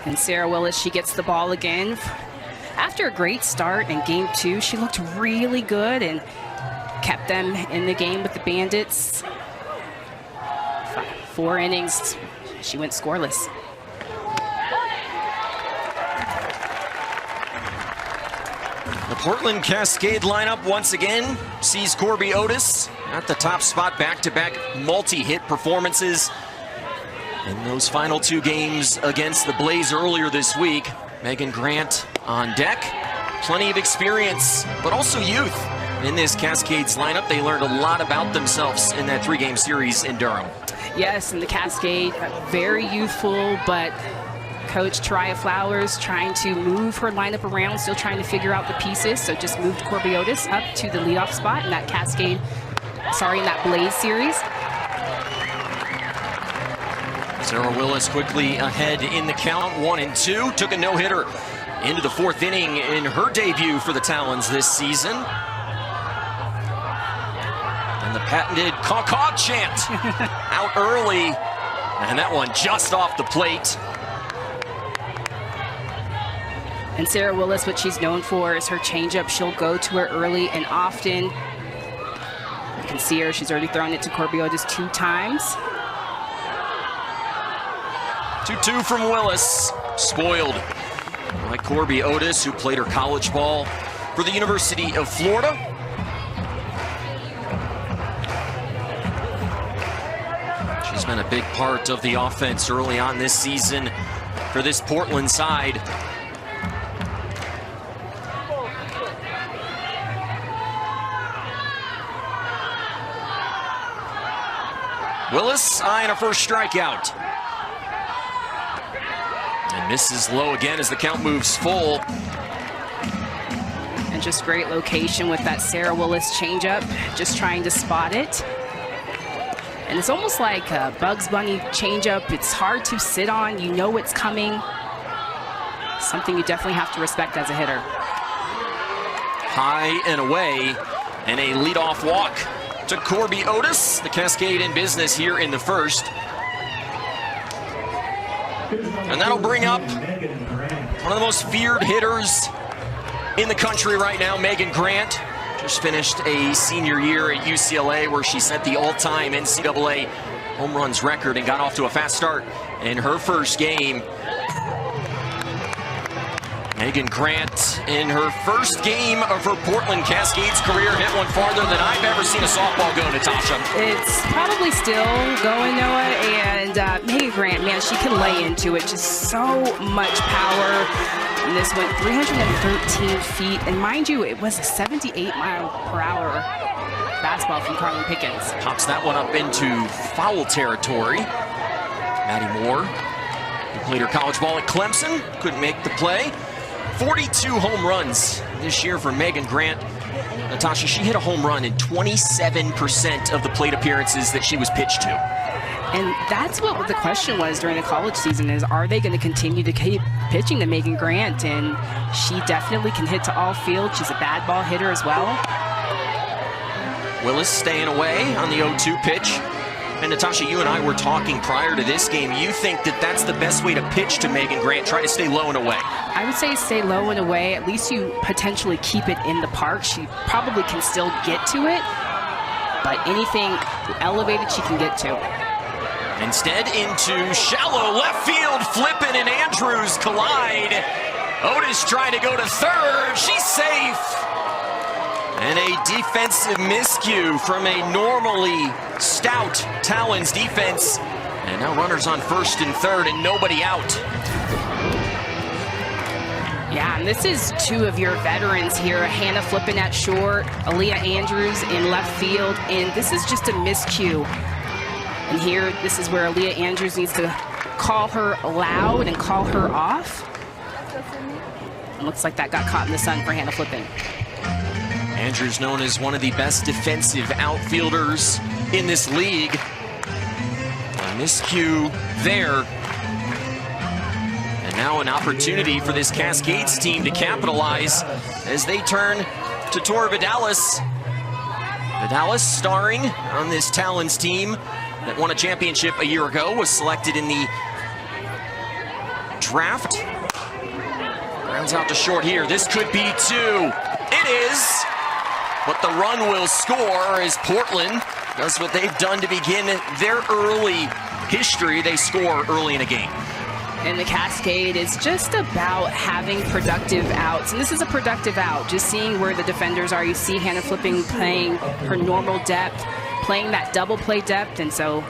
And Sarah Willis, she gets the ball again. After a great start in game 2, she looked really good and kept them in the game with the Bandits. 4 innings, she went scoreless. The Portland Cascade lineup once again sees Corby Otis at the top spot, back-to-back multi-hit performances in those final 2 games against the Blaze earlier this week. Megan Grant on deck, plenty of experience, but also youth in this Cascades lineup. They learned a lot about themselves in that 3-game series in Durham. Yes, and the Cascade, very youthful, but Coach Tariah Flowers trying to move her lineup around, still trying to figure out the pieces. So just moved Corby Otis up to the leadoff spot in that Cascade, in that Blaze series. Sarah Willis quickly ahead in the count, 1-2. Took a no-hitter into the 4th inning in her debut for the Talons this season. And the patented caw-caw chant out early. And that one just off the plate. And Sarah Willis, what she's known for is her changeup. She'll go to her early and often. You can see her, she's already thrown it to Corby Otis 2 times. 2-2 from Willis, spoiled by Corby Otis, who played her college ball for the University of Florida. She's been a big part of the offense early on this season for this Portland side. Willis eyeing a first strikeout. And misses low again as the count moves full. And just great location with that Sarah Willis changeup, just trying to spot it. And it's almost like a Bugs Bunny changeup. It's hard to sit on, you know it's coming. Something you definitely have to respect as a hitter. High and away, and a leadoff walk to Corby Otis. The Cascade in business here in the 1st. And that'll bring up one of the most feared hitters in the country right now, Megan Grant. Just finished a senior year at UCLA where she set the all-time NCAA home runs record and got off to a fast start in her first game. Megan Grant, in her first game of her Portland Cascades career, hit one farther than I've ever seen a softball go, Natasha. It's probably still going, Noah, and Megan Grant, man, she can lay into it. Just so much power. And this went 313 feet, and mind you, it was a 78-mile-per-hour fastball from Carlin Pickens. Pops that one up into foul territory. Maddie Moore, who played her college ball at Clemson, couldn't make the play. 42 home runs this year for Megan Grant. Natasha, she hit a home run in 27% of the plate appearances that she was pitched to. And that's what the question was during the college season is, are they going to continue to keep pitching to Megan Grant? And she definitely can hit to all field. She's a bad ball hitter as well. Willis staying away on the 0-2 pitch. And Natasha, you and I were talking prior to this game. You think that that's the best way to pitch to Megan Grant, try to stay low and away? I would say stay low and away. At least you potentially keep it in the park. She probably can still get to it, but anything elevated she can get to. Instead, into shallow left field, Flippin and Andrews collide. Otis trying to go to third. She's safe. And a defensive miscue from a normally stout Talons defense. And now runners on first and third and nobody out. Yeah, and this is 2 of your veterans here. Hannah Flippin at short, Aaliyah Andrews in left field, and this is just a miscue. And here, this is where Aaliyah Andrews needs to call her loud and call her off. It looks like that got caught in the sun for Hannah Flippin. Andrews known as one of the best defensive outfielders in this league. A miscue there. And now an opportunity for this Cascades team to capitalize as they turn to Tora Vidalis. Vidalis starring on this Talons team that won a championship a year ago, was selected in the draft. Grounds out to short here. This could be 2. It is. But the run will score as Portland does what they've done to begin their early history. They score early in a game. And the Cascade is just about having productive outs. And this is a productive out, just seeing where the defenders are. You see Hannah Flipping playing her normal depth, playing that double play depth. And so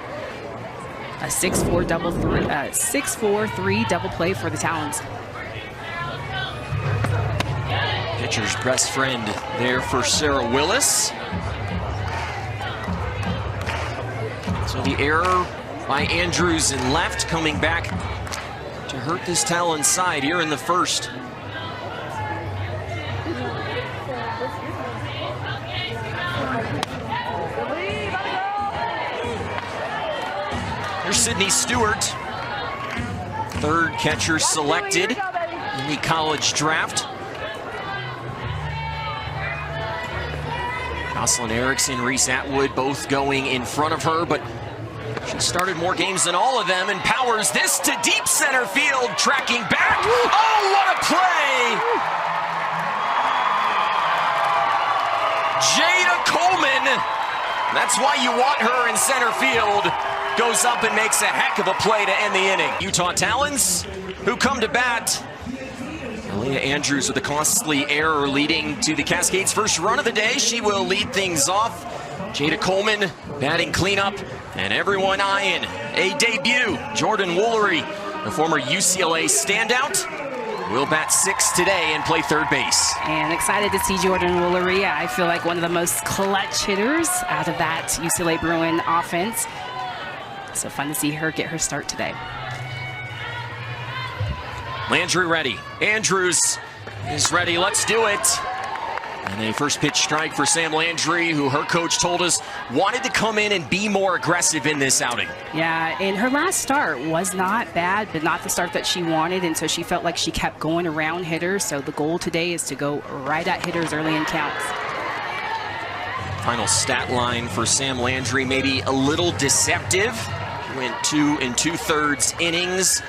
a 6-4-3 double play for the Talons. Pitcher's best friend there for Sarah Willis. So the error by Andrews in left coming back to hurt this Talon side here in the first. Here's Sydney Stewart, third catcher selected in the college draft. Jocelyn Erickson, Reese Atwood both going in front of her, but she started more games than all of them and powers this to deep center field, tracking back. Oh, what a play! Jada Coleman, that's why you want her in center field, goes up and makes a heck of a play to end the inning. Utah Talons, who come to bat. Aaliyah Andrews with a costly error leading to the Cascade's first run of the day. She will lead things off. Jada Coleman batting cleanup, and everyone eyeing a debut. Jordan Woolery, the former UCLA standout, will bat 6 today and play third base. And excited to see Jordan Woolery. I feel like one of the most clutch hitters out of that UCLA Bruin offense. So fun to see her get her start today. Landry ready. Andrews is ready. Let's do it. And a first pitch strike for Sam Landry, who her coach told us wanted to come in and be more aggressive in this outing. Yeah, and her last start was not bad, but not the start that she wanted, and so she felt like she kept going around hitters. So the goal today is to go right at hitters early in counts. Final stat line for Sam Landry, maybe a little deceptive. Went 2 2/3 innings.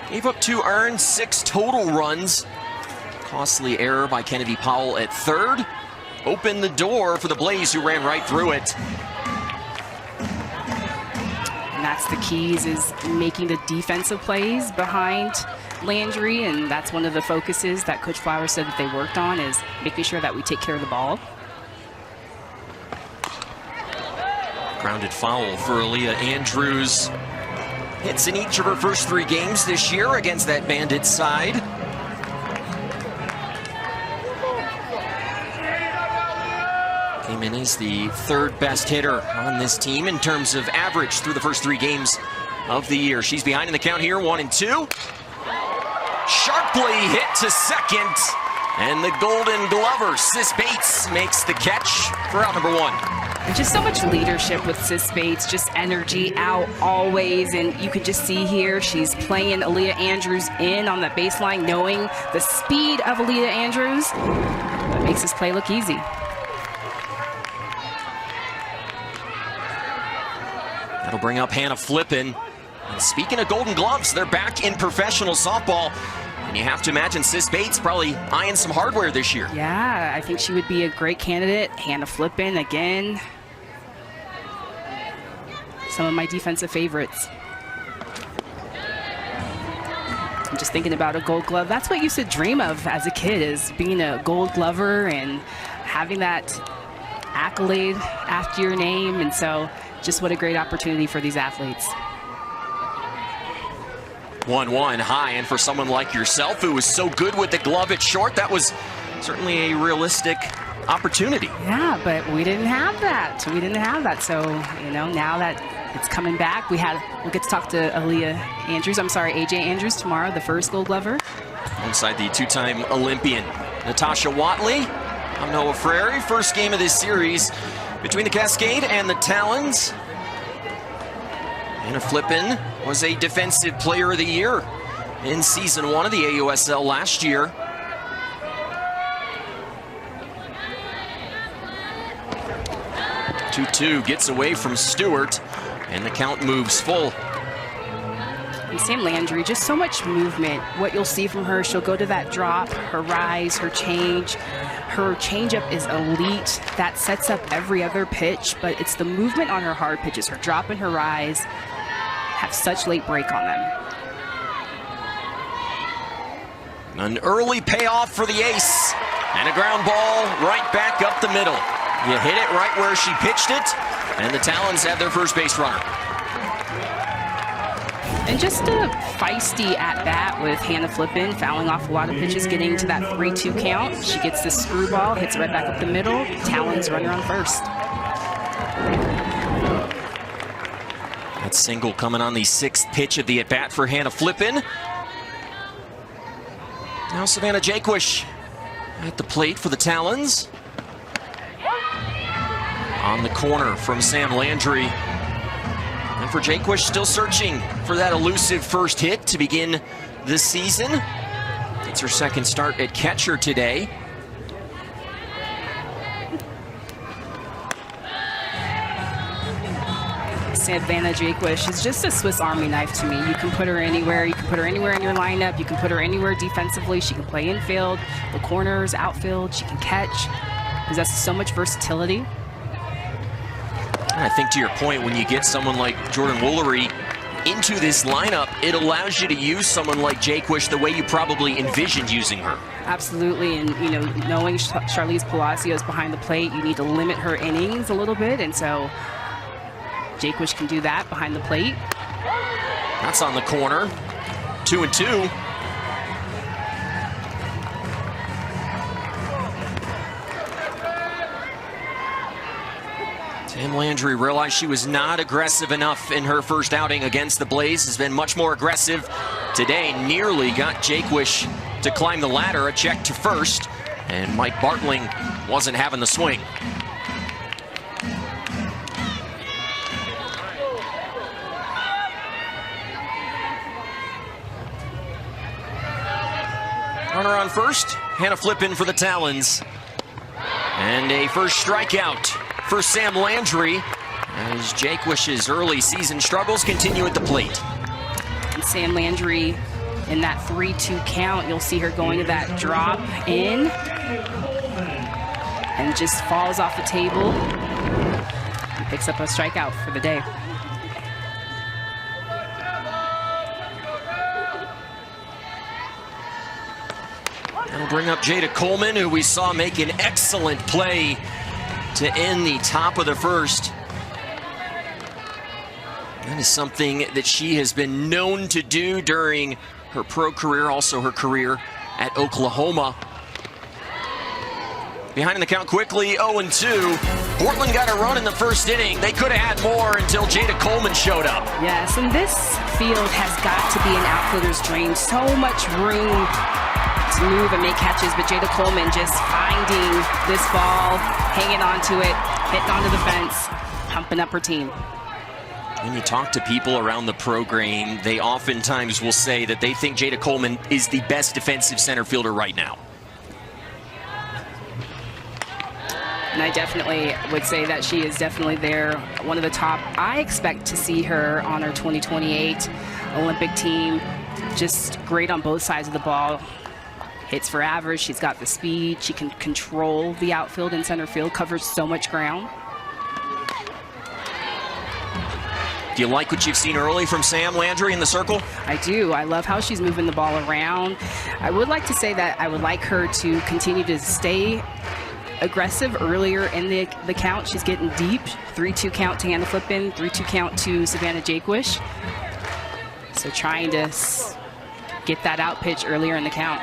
Gave up 2 earned, 6 total runs. Costly error by Kennedy Powell at third. Opened the door for the Blaze, who ran right through it. And that's the keys, is making the defensive plays behind Landry, and that's one of the focuses that Coach Flowers said that they worked on, is making sure that we take care of the ball. Grounded foul for Aaliyah Andrews. Hits in each of her first 3 games this year against that Bandit side. Came in as the 3rd best hitter on this team in terms of average through the first 3 games of the year. She's behind in the count here, 1-2. Sharply hit to second. And the Golden Glover, Sis Bates, makes the catch for out number 1. And just so much leadership with Sis Bates, just energy out always. And you can just see here, she's playing Aaliyah Andrews in on that baseline, knowing the speed of Aaliyah Andrews. That makes this play look easy. That'll bring up Hannah Flippin. And speaking of Golden Gloves, they're back in professional softball. And you have to imagine Sis Bates probably eyeing some hardware this year. Yeah, I think she would be a great candidate. Hannah Flippin again. Some of my defensive favorites. I'm just thinking about a Gold Glove. That's what you used to dream of as a kid, is being a Gold Glover and having that accolade after your name. And so just what a great opportunity for these athletes. 1-1 high, and for someone like yourself who was so good with the glove at short, that was certainly a realistic opportunity. Yeah, but we didn't have that. We didn't have that. So, you know, now that it's coming back, we'll get to talk to AJ Andrews tomorrow, the first Gold Glover. Alongside the 2-time Olympian Natasha Watley. I'm Noah Frary. First game of this series between the Cascade and the Talons. Hannah Flippin was a Defensive Player of the Year in Season 1 of the AUSL last year. Two gets away from Stewart, and the count moves full. Sam Landry, just so much movement. What you'll see from her, she'll go to that drop, her rise, her change. Her changeup is elite. That sets up every other pitch, but it's the movement on her hard pitches. Her drop and her rise have such late break on them. An early payoff for the ace. And a ground ball right back up the middle. You hit it right where she pitched it, and the Talons have their first base runner. And just a feisty at-bat with Hannah Flippin, fouling off a lot of pitches, getting to that 3-2 count. She gets this screwball, hits it right back up the middle. Talons runner on first. That single coming on the 6th pitch of the at-bat for Hannah Flippin. Now Savannah Jaquish at the plate for the Talons. On the corner from Sam Landry. And for Jaquish, still searching for that elusive first hit to begin this season. It's her second start at catcher today. Savannah Jaquish is just a Swiss Army knife to me. You can put her anywhere. You can put her anywhere in your lineup. You can put her anywhere defensively. She can play infield, the corners, outfield. She can catch. Possesses so much versatility. I think to your point, when you get someone like Jordan Woolery into this lineup, it allows you to use someone like Jaquish the way you probably envisioned using her. Absolutely, and you know, knowing Charlize Palacio is behind the plate, you need to limit her innings a little bit, and so Jaquish can do that behind the plate. That's on the corner. 2-2. Sam Landry realized she was not aggressive enough in her first outing against the Blaze. Has been much more aggressive today. Nearly got Jaquish to climb the ladder. A check to first, and Mike Bartling wasn't having the swing. Runner on first. Hannah Flippin for the Talons. And a first strikeout for Sam Landry as Jaquish's early season struggles continue at the plate. And Sam Landry in that 3-2 count, you'll see her going to that drop in and just falls off the table and picks up a strikeout for the day. That'll bring up Jada Coleman, who we saw make an excellent play to end the top of the first. That is something that she has been known to do during her pro career, also her career at Oklahoma. Behind in the count quickly, 0-2. Portland got a run in the first inning. They could have had more until Jada Coleman showed up. Yes, and this field has got to be an outfielder's dream. So much room to move and make catches, but Jada Coleman just finding this ball, hanging on to it, hitting onto the fence, pumping up her team. When you talk to people around the program, they oftentimes will say that they think Jada Coleman is the best defensive center fielder right now. And I definitely would say that she is definitely there, one of the top. I expect to see her on her 2028 Olympic team. Just great on both sides of the ball. Hits for average, she's got the speed, she can control the outfield and center field, covers so much ground. Do you like what you've seen early from Sam Landry in the circle? I do. I love how she's moving the ball around. I would like to say that I would like her to continue to stay aggressive earlier in the count. She's getting deep. 3-2 count to Hannah Flippin, 3-2 count to Savannah Jaquish. So trying to get that out pitch earlier in the count.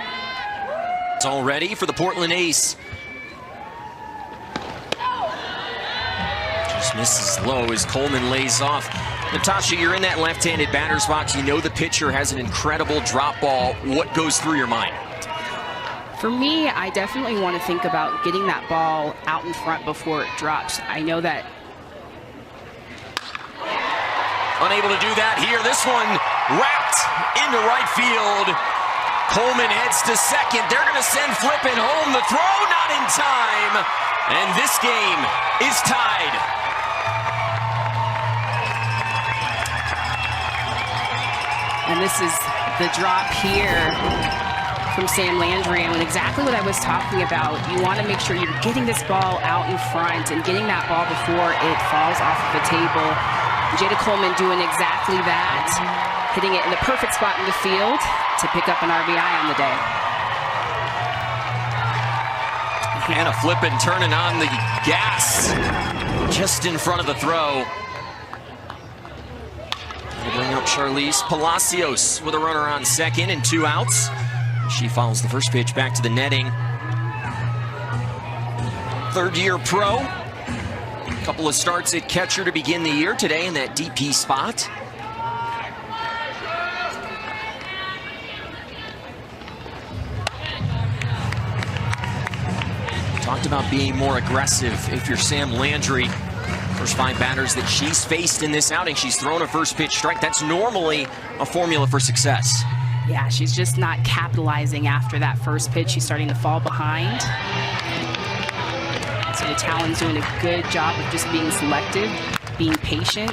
It's all ready for the Portland ace. Just misses low as Coleman lays off. Natasha, you're in that left-handed batter's box. You know the pitcher has an incredible drop ball. What goes through your mind? For me, I definitely want to think about getting that ball out in front before it drops. I know that. Unable to do that here. This one wrapped into right field. Coleman heads to second. They're going to send Flippin home. The throw not in time. And this game is tied. And this is the drop here from Sam Landry, and exactly what I was talking about. You want to make sure you're getting this ball out in front and getting that ball before it falls off of the table. Jada Coleman doing exactly that, hitting it in the perfect spot in the field to pick up an RBI on the day. Hannah Flippin turning on the gas just in front of the throw. They bring up Charlize Palacios with a runner on second and 2 outs. She follows the first pitch back to the netting. Third-year pro. A couple of starts at catcher to begin the year today in that DP spot. Talked about being more aggressive if you're Sam Landry. First 5 batters that she's faced in this outing, she's thrown a first pitch strike. That's normally a formula for success. Yeah, she's just not capitalizing after that first pitch. She's starting to fall behind. So the Talons doing a good job of just being selective, being patient.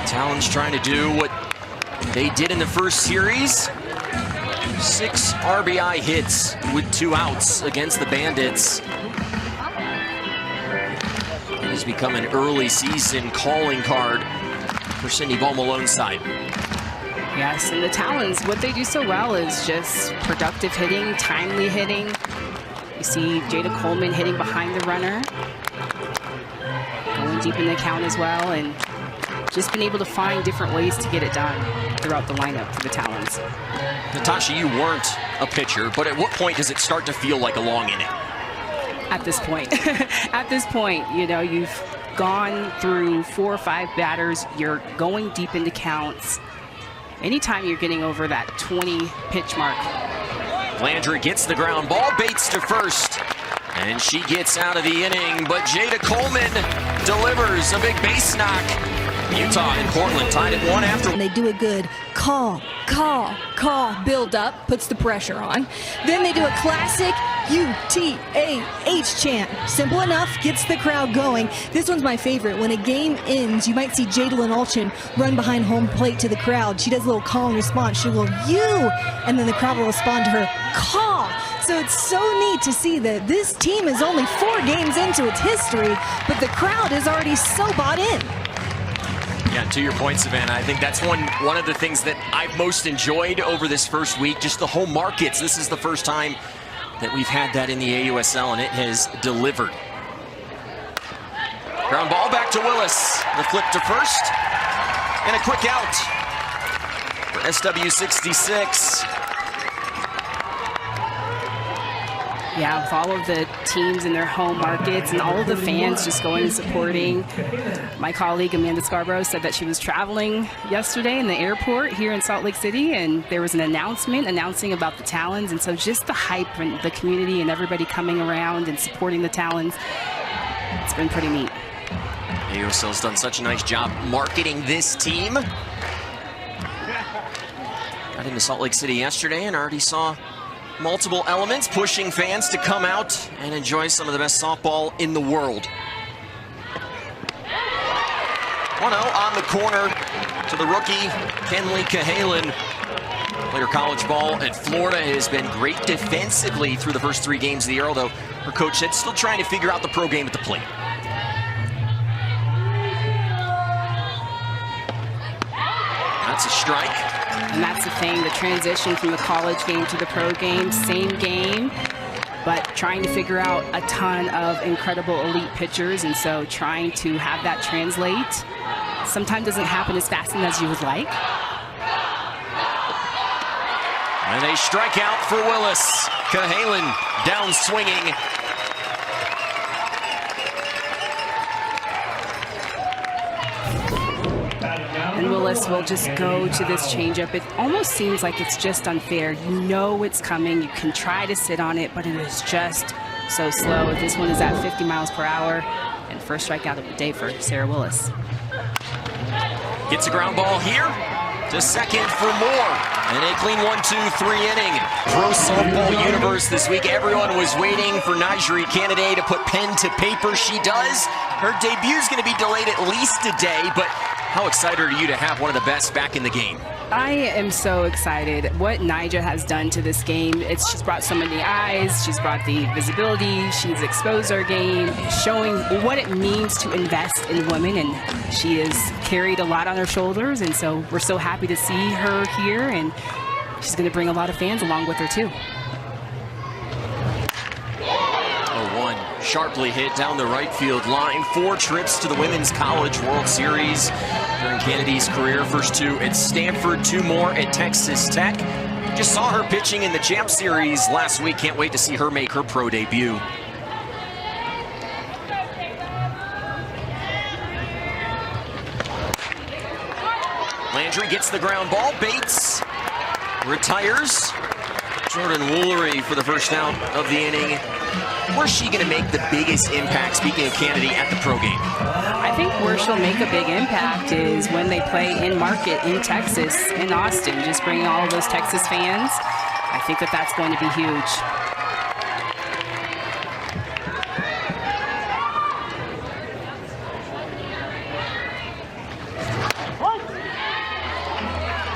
Talons trying to do what they did in the first series. 6 RBI hits with 2 outs against the Bandits. It has become an early season calling card for Cindy Ball-Malone's side. Yes, and the Talons, what they do so well is just productive hitting, timely hitting. You see Jada Coleman hitting behind the runner, going deep in the count as well, and just been able to find different ways to get it done throughout the lineup for the Talons. Natasha, you weren't a pitcher, but at what point does it start to feel like a long inning? At this point. At this point, you know, you've gone through 4 or 5 batters. You're going deep into counts. Anytime you're getting over that 20 pitch mark. Landry gets the ground ball, Bates to first, and she gets out of the inning, but Jada Coleman delivers a big base knock. Utah and Portland tied at 1 after. And they do a good call, build up, puts the pressure on. Then they do a classic UTAH chant. Simple enough, gets the crowd going. This one's my favorite. When a game ends, you might see Jadalyn Alchin run behind home plate to the crowd. She does a little call and response. She'll go, you, and then the crowd will respond to her, call. So it's so neat to see that this team is only 4 games into its history, but the crowd is already so bought in. Yeah, to your point, Savannah, I think that's one of the things that I've most enjoyed over this first week, just the home markets. This is the first time that we've had that in the AUSL, and it has delivered. Ground ball back to Willis. The flip to first, and a quick out for SW66. Yeah, with all of the teams in their home markets and all of the fans just going and supporting. My colleague Amanda Scarborough said that she was traveling yesterday in the airport here in Salt Lake City, and there was an announcement announcing about the Talons, and so just the hype and the community and everybody coming around and supporting the Talons, it's been pretty neat. AUSL's done such a nice job marketing this team. Got into Salt Lake City yesterday and already saw multiple elements pushing fans to come out and enjoy some of the best softball in the world. 1-0 on the corner to the rookie, Kenley Cahalan. Played her college ball at Florida, has been great defensively through the first 3 games of the year, although her coach said still trying to figure out the pro game at the plate. That's a strike. And that's the thing, the transition from the college game to the pro game, same game, but trying to figure out a ton of incredible elite pitchers, and so trying to have that translate sometimes doesn't happen as fast as you would like. And a strikeout for Willis. Cahalan down swinging. And Willis will just go to this changeup. It almost seems like it's just unfair. You know it's coming. You can try to sit on it, but it is just so slow. This one is at 50 miles per hour. And first strikeout of the day for Sarah Willis. Gets a ground ball here. to second for more. And a clean 1-2-3 inning. Pro softball universe this week. Everyone was waiting for Nigeri Canada to put pen to paper. She does. Her debut is going to be delayed at least a day, but how excited are you to have one of the best back in the game? I am so excited. What Nyjah has done to this game, she's brought so many eyes, she's brought the visibility, she's exposed our game, showing what it means to invest in women, and she has carried a lot on her shoulders, and so we're so happy to see her here, and she's going to bring a lot of fans along with her too. 0-1, sharply hit down the right field line. 4 trips to the Women's College World Series during Kennedy's career. First 2 at Stanford, 2 more at Texas Tech. Just saw her pitching in the Champ Series last week. Can't wait to see her make her pro debut. Landry gets the ground ball. Bates retires. Jordan Woolery for the first out of the inning. Where's she going to make the biggest impact, speaking of Kennedy, at the pro game? I think where she'll make a big impact is when they play in market in Texas, in Austin, just bringing all of those Texas fans. I think that that's going to be huge.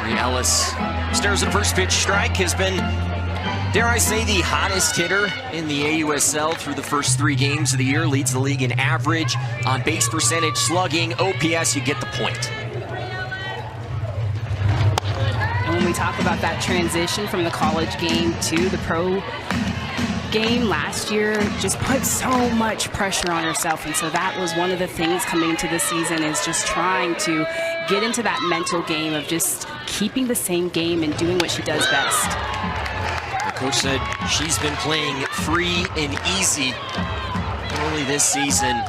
Bree Ellis stares at first pitch strike, has been, dare I say, the hottest hitter in the AUSL through the first 3 games of the year. Leads the league in average, on base percentage, slugging, OPS, you get the point. And when we talk about that transition from the college game to the pro game last year, just put so much pressure on herself, and so that was one of the things coming into this season, is just trying to get into that mental game of just keeping the same game and doing what she does best. Coach said she's been playing free and easy early this season.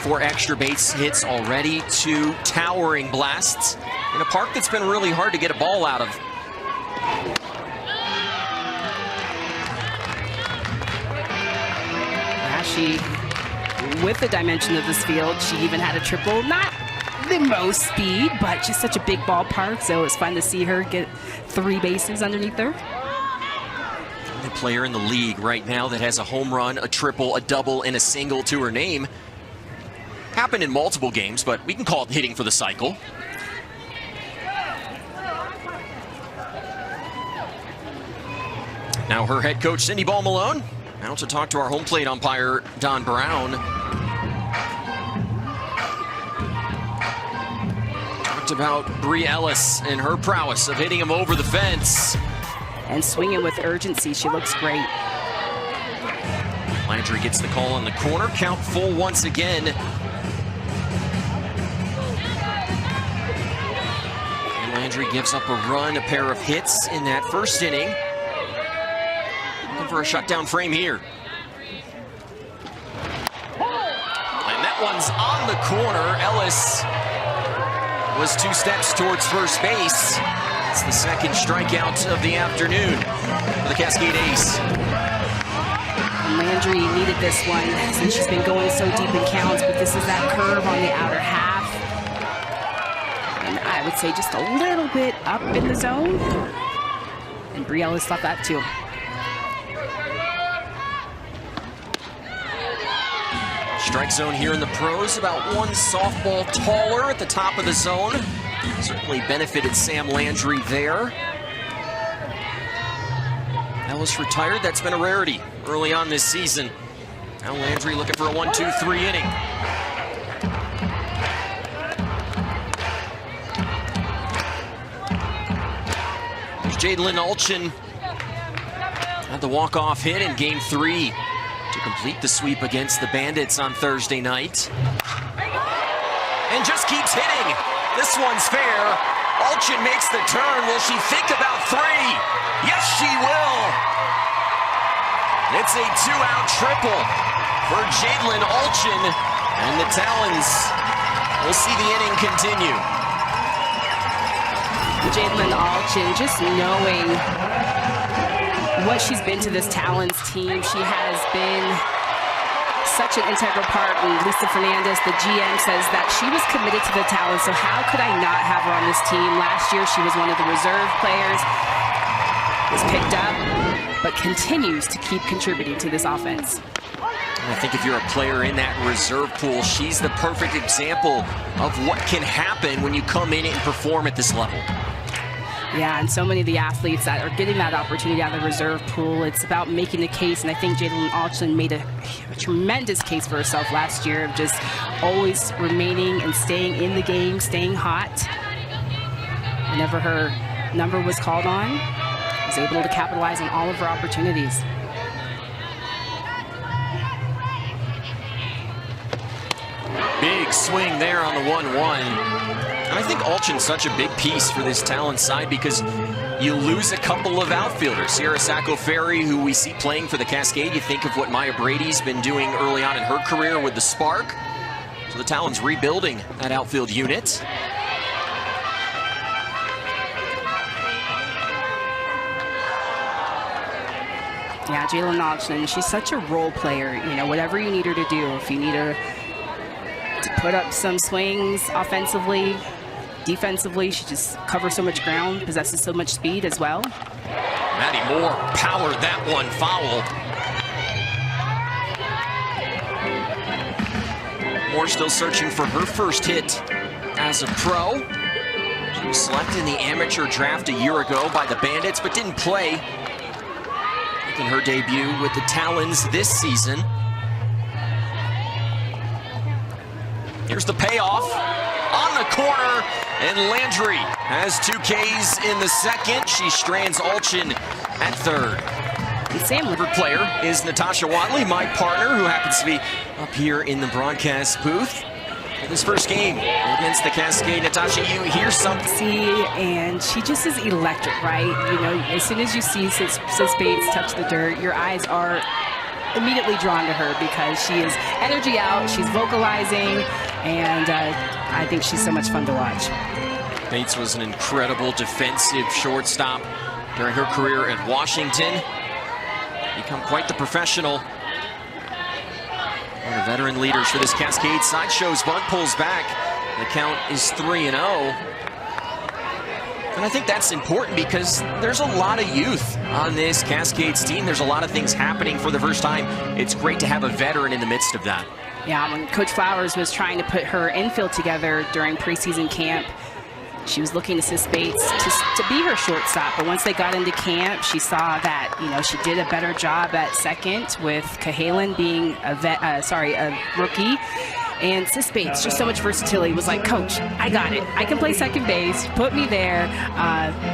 4 extra base hits already, 2 towering blasts in a park that's been really hard to get a ball out of. She, with the dimension of this field, she even had a triple, not the most speed, but just such a big ballpark, so it's fun to see her get 3 bases underneath her. The player in the league right now that has a home run, a triple, a double, and a single to her name. Happened in multiple games, but we can call it hitting for the cycle. Now her head coach, Cindy Ball Malone, now to talk to our home plate umpire, Don Brown. Talked about Bree Ellis and her prowess of hitting him over the fence. And swinging with urgency, she looks great. Landry gets the call on the corner, count full once again. And Landry gives up a run, a pair of hits in that first inning. Looking for a shutdown frame here. And that one's on the corner. Ellis was 2 steps towards first base. It's the second strikeout of the afternoon for the Cascade ace. Landry needed this one since she's been going so deep in counts, but this is that curve on the outer half. And I would say just a little bit up in the zone. And Bree Ellis thought that too. Strike zone here in the pros, about 1 softball taller at the top of the zone. Certainly benefited Sam Landry there. Ellis retired, that's been a rarity early on this season. Now Landry looking for a 1-2-3 inning. There's Jadlyn Alchin. Had the walk-off hit in Game 3 to complete the sweep against the Bandits on Thursday night. And just keeps hitting. This one's fair. Alchin makes the turn. Will she think about 3? Yes, she will. It's a 2-out triple for Jadlyn Alchin. And the Talons will see the inning continue. Jadlyn Alchin, just knowing what she's been to this Talons team, she has been such an integral part. And Lisa Fernandez, the GM, says that she was committed to the Talons, so how could I not have her on this team? Last year, she was one of the reserve players, was picked up, but continues to keep contributing to this offense. I think if you're a player in that reserve pool, she's the perfect example of what can happen when you come in and perform at this level. Yeah, and so many of the athletes that are getting that opportunity out of the reserve pool, it's about making the case, and I think Jalen Alchin made a tremendous case for herself last year of just always remaining and staying in the game, staying hot. Whenever her number was called on, was able to capitalize on all of her opportunities. Big swing there on the 1-1. And I think Alchin's such a big piece for this Talon side because you lose a couple of outfielders. Sierra Sacco-Ferry, who we see playing for the Cascade. You think of what Maya Brady's been doing early on in her career with the Spark. So the Talons rebuilding that outfield unit. Yeah, Jalen Alchin, she's such a role player. You know, whatever you need her to do, if you need her to put up some swings offensively, defensively, she just covers so much ground, possesses so much speed as well. Maddie Moore powered that one foul. Moore still searching for her first hit as a pro. She was selected in the amateur draft a year ago by the Bandits, but didn't play in her debut with the Talons this season. Here's the payoff on the corner, and Landry has 2 Ks in the second. She strands Alchin at third. And Sam River player is Natasha Watley, my partner, who happens to be up here in the broadcast booth in this first game against the Cascade. Natasha, you hear something? And she just is electric, right? You know, as soon as you see Sis Bates touch the dirt, your eyes are immediately drawn to her because she is energy out, she's vocalizing, and I think she's so much fun to watch. Bates was an incredible defensive shortstop during her career at Washington. Become quite the professional. One of the veteran leaders for this Cascade side. Shows bunt, pulls back. The count is 3-0. And I think that's important because there's a lot of youth on this Cascades team. There's a lot of things happening for the first time. It's great to have a veteran in the midst of that. Yeah, when Coach Flowers was trying to put her infield together during preseason camp, she was looking to Sis Bates to be her shortstop. But once they got into camp, she saw that, you know, she did a better job at second with Cahalan being a rookie. And Sis Bates, just so much versatility, was like, Coach, I got it. I can play second base. Put me there.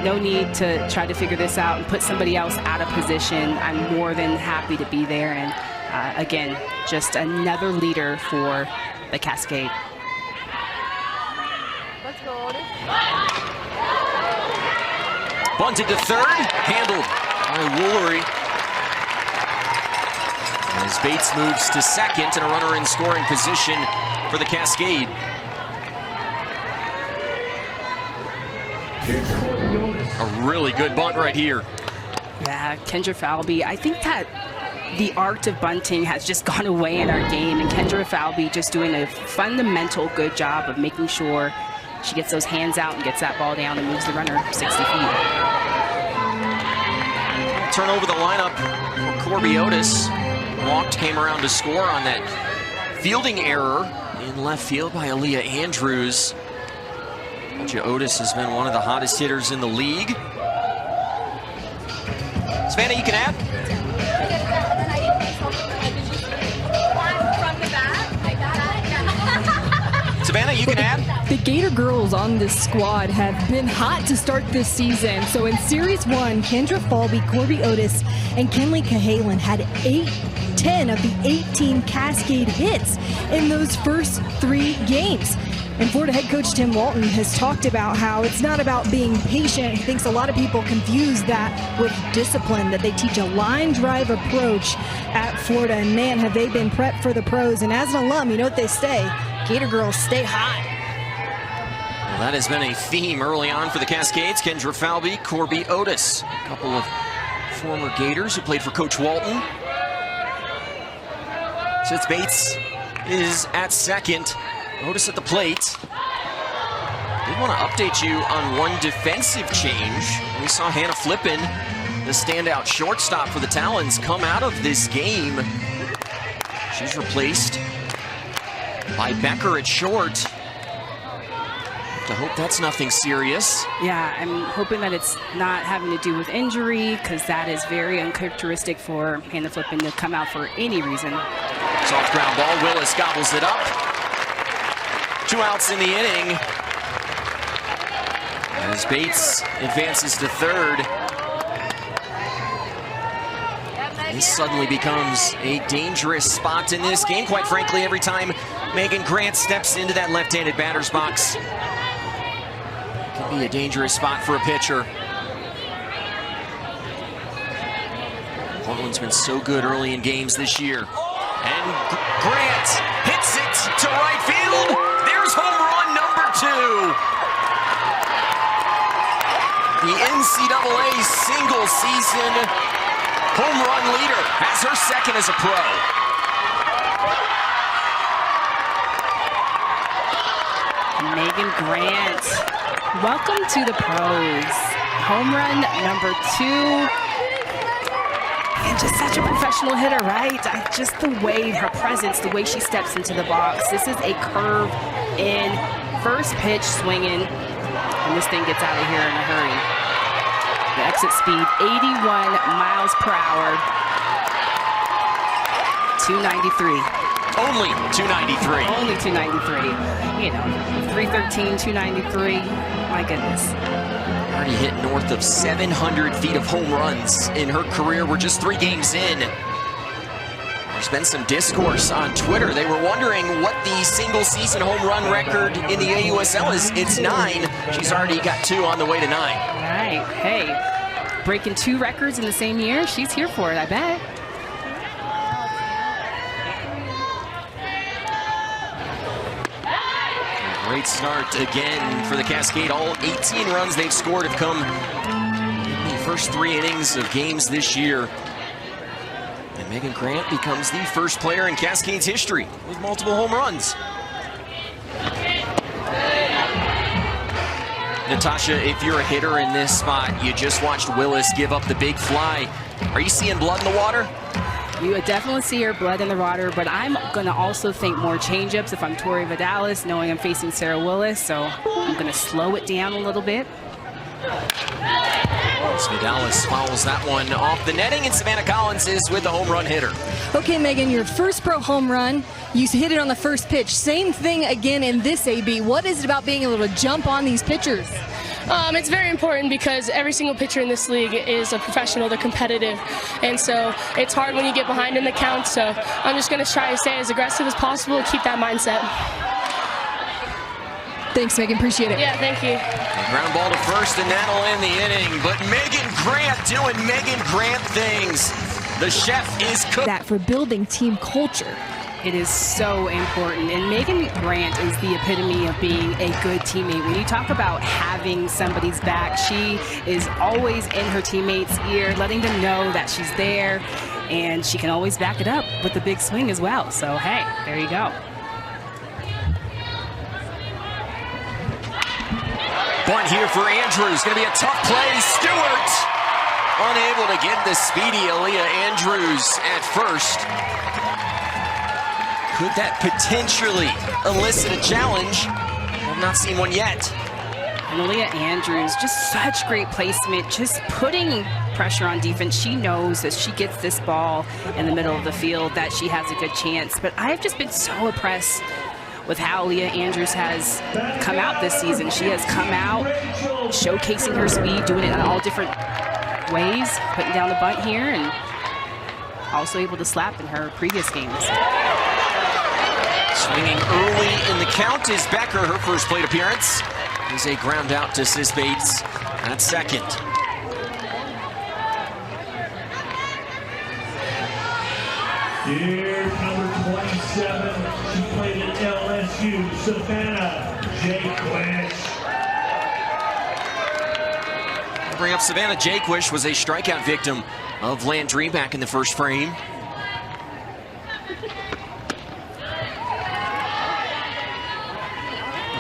No need to try to figure this out and put somebody else out of position. I'm more than happy to be there. And again, just another leader for the Cascade. Let's go, Otis. Bunted to third, handled by Woolery. As Bates moves to second and a runner in scoring position for the Cascade. A really good bunt right here. Yeah, Kendra Falby, I think that the art of bunting has just gone away in our game, and Kendra Falby just doing a fundamental good job of making sure she gets those hands out and gets that ball down and moves the runner 60 feet. Turn over the lineup for Corby Otis. Walked, came around to score on that fielding error in left field by Aaliyah Andrews. Otis has been one of the hottest hitters in the league. Savannah, you can add. Savannah, you can add. The Gator girls on this squad have been hot to start this season. So in Series 1, Kendra Falby, Corby Otis, and Kenley Cahalan had 10 of the 18 Cascade hits in those first 3 games. And Florida head coach Tim Walton has talked about how it's not about being patient. He thinks a lot of people confuse that with discipline, that they teach a line drive approach at Florida. And man, have they been prepped for the pros. And as an alum, you know what they say, Gator girls stay hot. Well, that has been a theme early on for the Cascades. Kendra Falby, Corby Otis, a couple of former Gators who played for Coach Walton. Since Bates is at second, Otis at the plate. Did want to update you on one defensive change. We saw Hannah Flippin, the standout shortstop for the Talons, come out of this game. She's replaced by Becker at short. I hope that's nothing serious. Yeah, I'm hoping that it's not having to do with injury, because that is very uncharacteristic for Hannah Flippin to come out for any reason. Soft ground ball, Willis gobbles it up. 2 outs in the inning. As Bates advances to third. This suddenly becomes a dangerous spot in this game. Quite frankly, every time Megan Grant steps into that left-handed batter's box, can be a dangerous spot for a pitcher. Portland's been so good early in games this year. And Grant hits it to right field. There's home run number 2. The NCAA single season home run leader has her second as a pro. Megan Grant, welcome to the pros. Home run number 2. And just such a professional hitter, right? Just the way, her presence, the way she steps into the box. This is a curve in, first pitch swinging, and this thing gets out of here in a hurry. The exit speed, 81 miles per hour, 293. Only 293. Only 293. You know, 313, 293. My goodness. Already hit north of 700 feet of home runs in her career. We're just 3 games in. There's been some discourse on Twitter. They were wondering what the single season home run record in the AUSL is. It's 9. She's already got 2 on the way to 9. Right. Hey, breaking 2 records in the same year. She's here for it, I bet. Great start again for the Cascade. All 18 runs they've scored have come in the first 3 innings of games this year. And Megan Grant becomes the first player in Cascade's history with multiple home runs. Natasha, if you're a hitter in this spot, you just watched Willis give up the big fly. Are you seeing blood in the water? You would definitely see her blood in the water, but I'm going to also think more changeups if I'm Tori Vidalis, knowing I'm facing Sarah Willis, so I'm going to slow it down a little bit. Vidalis fouls that one off the netting, and Savannah Collins is with the home run hitter. Okay, Megan, your first pro home run, you hit it on the first pitch. Same thing again in this AB. What is it about being able to jump on these pitchers? It's very important because every single pitcher in this league is a professional, they're competitive, and so it's hard when you get behind in the count, so I'm just going to try to stay as aggressive as possible and keep that mindset. Thanks, Megan, appreciate it. Yeah, thank you. A ground ball to first, and that'll end the inning, but Megan Grant doing Megan Grant things. The chef is cooking. That for building team culture. It is so important, and Megan Grant is the epitome of being a good teammate. When you talk about having somebody's back, she is always in her teammates' ear, letting them know that she's there, and she can always back it up with the big swing as well. So, hey, there you go. Bunt here for Andrews. Going to be a tough play. Stewart unable to get the speedy Aaliyah Andrews at first. Could that potentially elicit a challenge? I've not seen one yet. And Aaliyah Andrews, just such great placement, just putting pressure on defense. She knows that she gets this ball in the middle of the field that she has a good chance. But I've just been so impressed with how Aaliyah Andrews has come out this season. She has come out showcasing her speed, doing it in all different ways, putting down the bunt here, and also able to slap in her previous games. Swinging early in the count is Becker. Her first plate appearance is a ground out to Sis Bates at second. Here's number 27. She played at LSU, Savannah Jaquish. I'll bring up Savannah Jaquish, was a strikeout victim of Landry back in the first frame.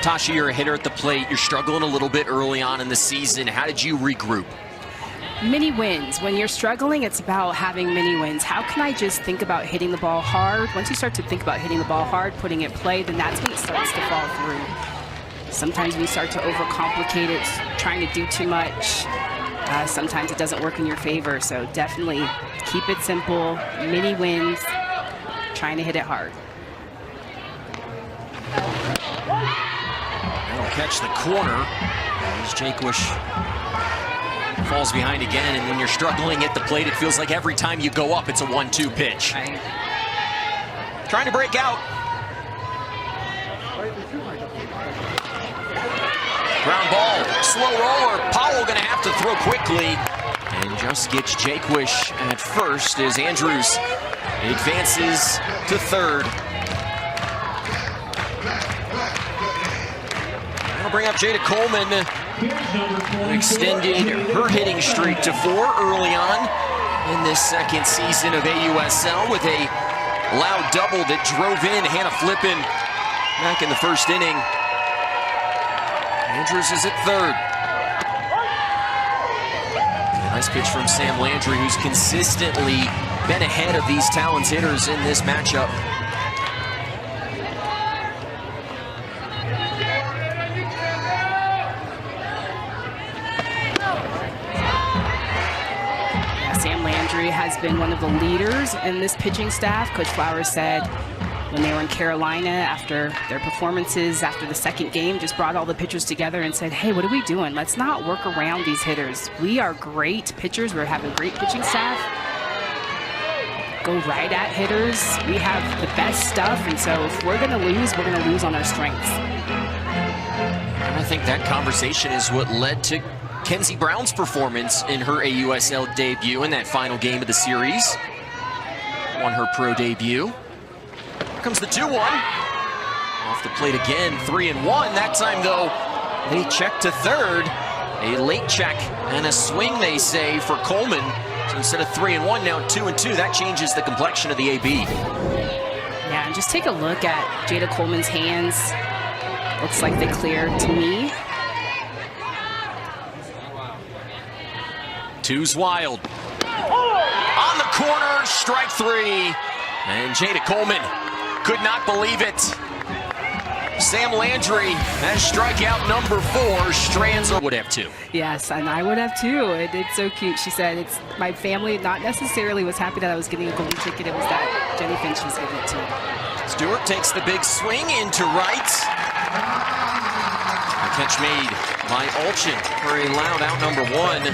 Tasha, you're a hitter at the plate. You're struggling a little bit early on in the season. How did you regroup? Mini wins. When you're struggling, it's about having mini wins. How can I just think about hitting the ball hard? Once you start to think about hitting the ball hard, putting it play, then that's when it starts to fall through. Sometimes we start to overcomplicate it, trying to do too much. Sometimes it doesn't work in your favor. So definitely keep it simple, mini wins, trying to hit it hard. That'll catch the corner as Jaquish falls behind again, and when you're struggling at the plate, it feels like every time you go up, it's a 1-2 pitch. Right. Trying to break out. Ground ball, slow roller. Powell gonna have to throw quickly, and just gets Jaquish at first as Andrews advances to third. That'll bring up Jada Coleman. Extended her hitting streak to 4 early on in this second season of AUSL with a loud double that drove in Hannah Flippin back in the first inning. Andrews is at third. Nice pitch from Sam Landry, who's consistently been ahead of these Talons hitters in this matchup. Has been one of the leaders in this pitching staff. Coach Flowers said when they were in Carolina after their performances, after the second game, just brought all the pitchers together and said, hey, what are we doing? Let's not work around these hitters. We are great pitchers. We're having great pitching staff. Go right at hitters. We have the best stuff, and so if we're going to lose on our strengths. And I think that conversation is what led to Kenzie Brown's performance in her AUSL debut in that final game of the series. Won her pro debut. Here comes the 2-1. Off the plate again, 3-1. That time, though, they check to third. A late check and a swing, they say, for Coleman. So instead of 3-1, now 2-2. That changes the complexion of the AB. Yeah, and just take a look at Jada Coleman's hands. Looks like they cleared to me. Two's wild. On the corner, strike 3. And Jada Coleman could not believe it. Sam Landry has strikeout number 4. Strands would have 2. Yes, and I would have too. It's so cute. She said, "It's my family not necessarily was happy that I was getting a golden ticket. It was that Jenny Finch was giving it to me." Stewart takes the big swing into right. A catch made by Olchin for a loud out number 1.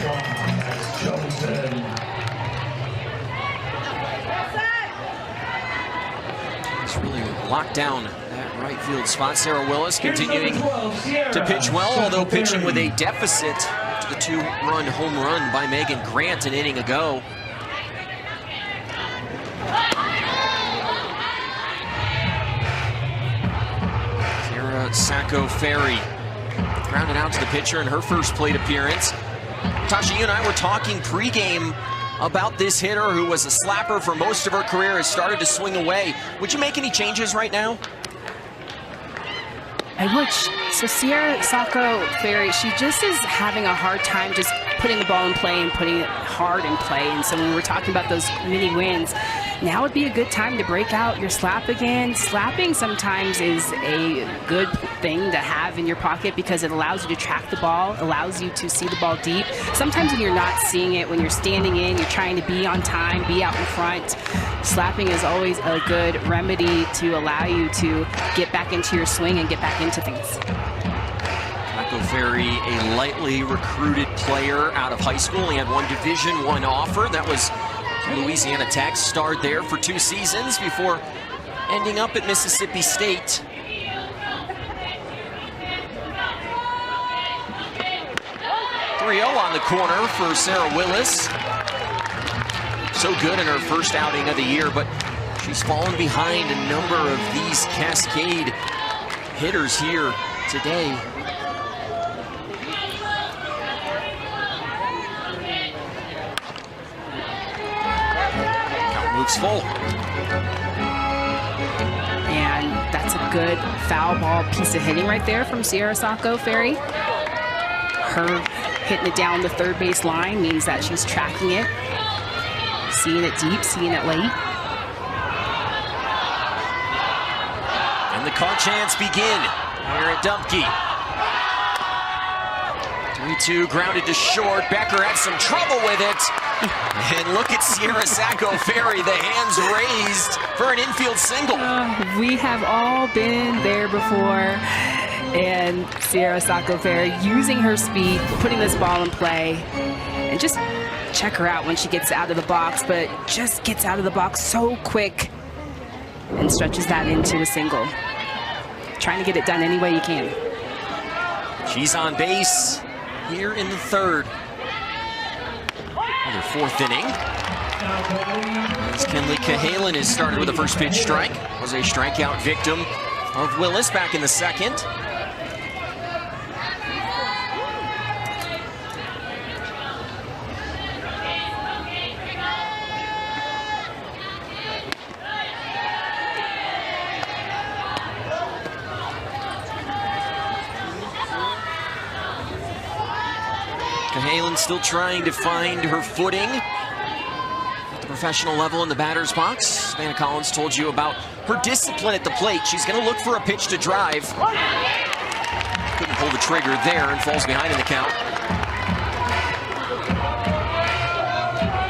It's really locked down that right field spot. Sarah Willis continuing to pitch well, although pitching with a deficit to the 2-run home run by Megan Grant an inning ago. Kara Sacco-Ferry grounded out to the pitcher in her first plate appearance. Tasha, you and I were talking pregame about this hitter who was a slapper for most of her career, has started to swing away. Would you make any changes right now? I would. So Sierra Sacco-Ferry, she just is having a hard time just putting the ball in play and putting it hard in play. And so when we were talking about those mini wins, now would be a good time to break out your slap again. Slapping sometimes is a good thing to have in your pocket because it allows you to track the ball, allows you to see the ball deep. Sometimes when you're not seeing it, when you're standing in, you're trying to be on time, be out in front. Slapping is always a good remedy to allow you to get back into your swing and get back into things. Sacco-Ferry, a lightly recruited player out of high school. He had one Division I offer. That was Louisiana Tech. Starred there for 2 seasons before ending up at Mississippi State. On the corner for Sarah Willis. So good in her first outing of the year, but she's fallen behind a number of these Cascade hitters here today. Count moves full. And that's a good foul ball piece of hitting right there from Sierra Sacco Ferry. Her hitting it down the third base line means that she's tracking it, seeing it deep, seeing it late. And the car chants begin here at Dumpke. 3-2 grounded to short. Becker had some trouble with it. And look at Sierra Sacco Ferry, the hands raised for an infield single. We have all been there before. And Sierra Sacco Ferry using her speed, putting this ball in play. And just check her out when she gets out of the box, but just gets out of the box so quick and stretches that into a single. Trying to get it done any way you can. She's on base here in the third. Another fourth inning. As Kenley Cahalan is started with a first pitch strike. Was a strikeout victim of Willis back in the second. Cahalan still trying to find her footing at the professional level in the batter's box. Savannah Collins told you about her discipline at the plate. She's going to look for a pitch to drive. Couldn't pull the trigger there and falls behind in the count.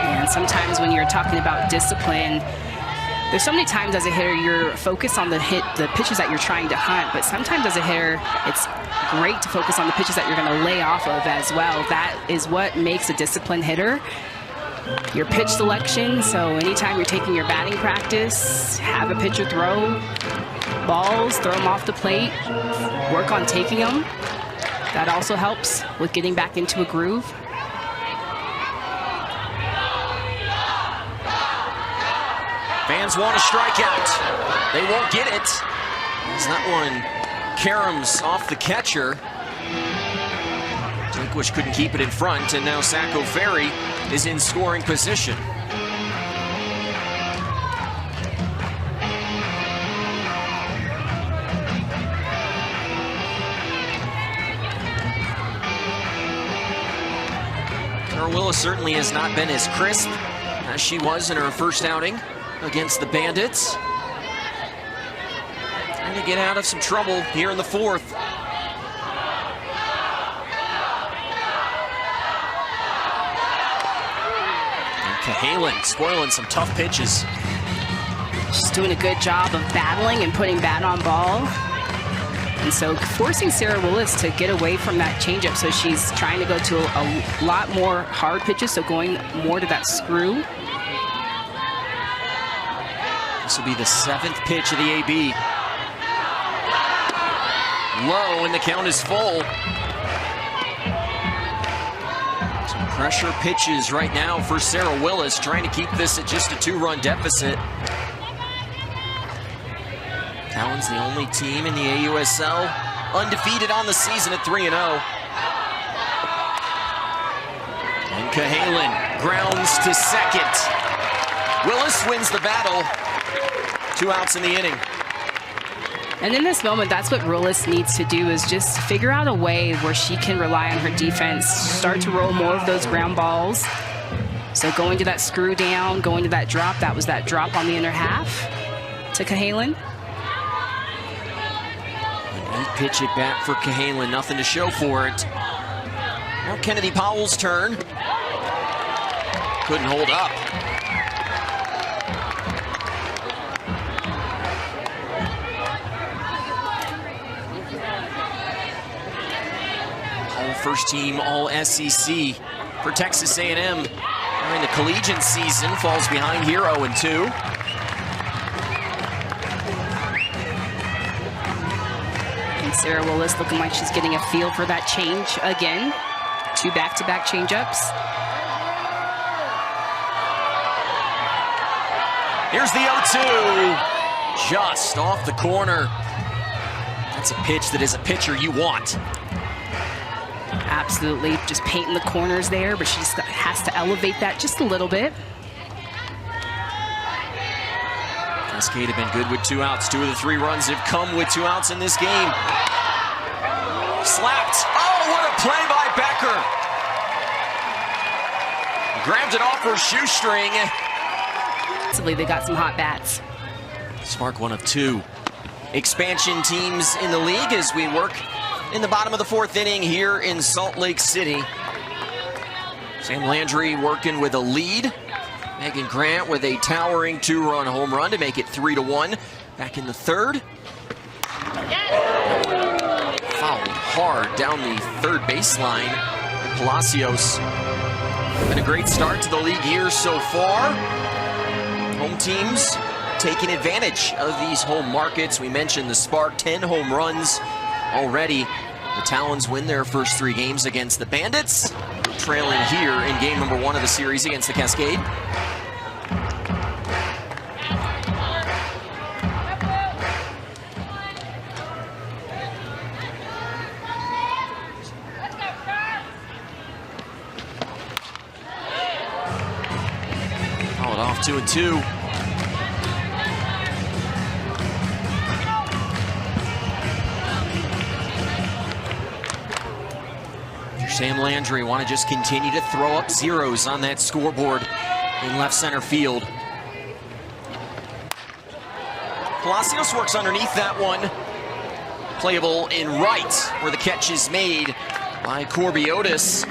And sometimes when you're talking about discipline, there's so many times as a hitter you're focused on the pitches that you're trying to hunt, but sometimes as a hitter it's great to focus on the pitches that you're going to lay off of as well. That is what makes a disciplined hitter. Your pitch selection, so anytime you're taking your batting practice, have a pitcher throw balls, throw them off the plate, work on taking them. That also helps with getting back into a groove. Fans want a strikeout. They won't get it. As that one caroms off the catcher. Jaquish couldn't keep it in front, and now Sacco Ferry is in scoring position. Tara Willis certainly has not been as crisp as she was in her first outing against the Bandits. Trying to get out of some trouble here in the fourth. And Cahalan spoiling some tough pitches. She's doing a good job of battling and putting bat on ball. And so forcing Sarah Willis to get away from that changeup. So she's trying to go to a lot more hard pitches, so going more to that screw. This will be the seventh pitch of the AB. Low, and the count is full. Some pressure pitches right now for Sarah Willis, trying to keep this at just a 2-run deficit. Talons the only team in the AUSL undefeated on the season at 3-0. And Cahalan grounds to second. Willis wins the battle. 2 outs in the inning. And in this moment, that's what Willis needs to do, is just figure out a way where she can rely on her defense, start to roll more of those ground balls. So going to that screw down, going to that drop, that was that drop on the inner half to Cahalan. A neat pitch at bat for Cahalan, nothing to show for it. Now Kennedy Powell's turn. Couldn't hold up. First team all SEC for Texas A&M during the collegiate season, falls behind here 0-2. And Sarah Willis looking like she's getting a feel for that change again. 2 back-to-back changeups. Here's the 0-2, just off the corner. That's a pitch that is a pitcher you want. Absolutely, just painting the corners there, but she just has to elevate that just a little bit. Cascade have been good with 2 outs. 2 of the 3 runs have come with 2 outs in this game. Slapped. Oh, what a play by Becker. Grabbed it off her shoestring. They got some hot bats. Spark 1 of 2 expansion teams in the league as we work in the bottom of the 4th inning here in Salt Lake City. Sam Landry working with a lead. Megan Grant with a towering 2-run home run to make it 3-1. Back in the 3rd. Fouled hard down the 3rd baseline. Palacios. Been a great start to the league here so far. Home teams taking advantage of these home markets. We mentioned the Spark, 10 home runs already. The Talons win their first 3 games against the Bandits, trailing here in game number 1 of the series against the Cascade. Fouled off 2-2. Sam Landry want to just continue to throw up zeros on that scoreboard in left center field. Palacios works underneath that one. Playable in right, where the catch is made by Corby Otis.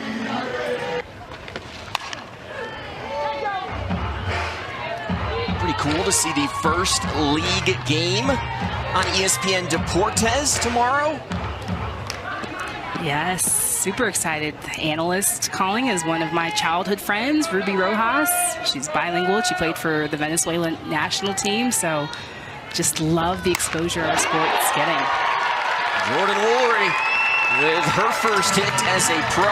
Pretty cool to see the first league game on ESPN Deportes tomorrow. Yes, super excited. The analyst calling is one of my childhood friends, Ruby Rojas. She's bilingual. She played for the Venezuelan national team, so just love the exposure our sport's getting. Jordan Woolery with her first hit as a pro.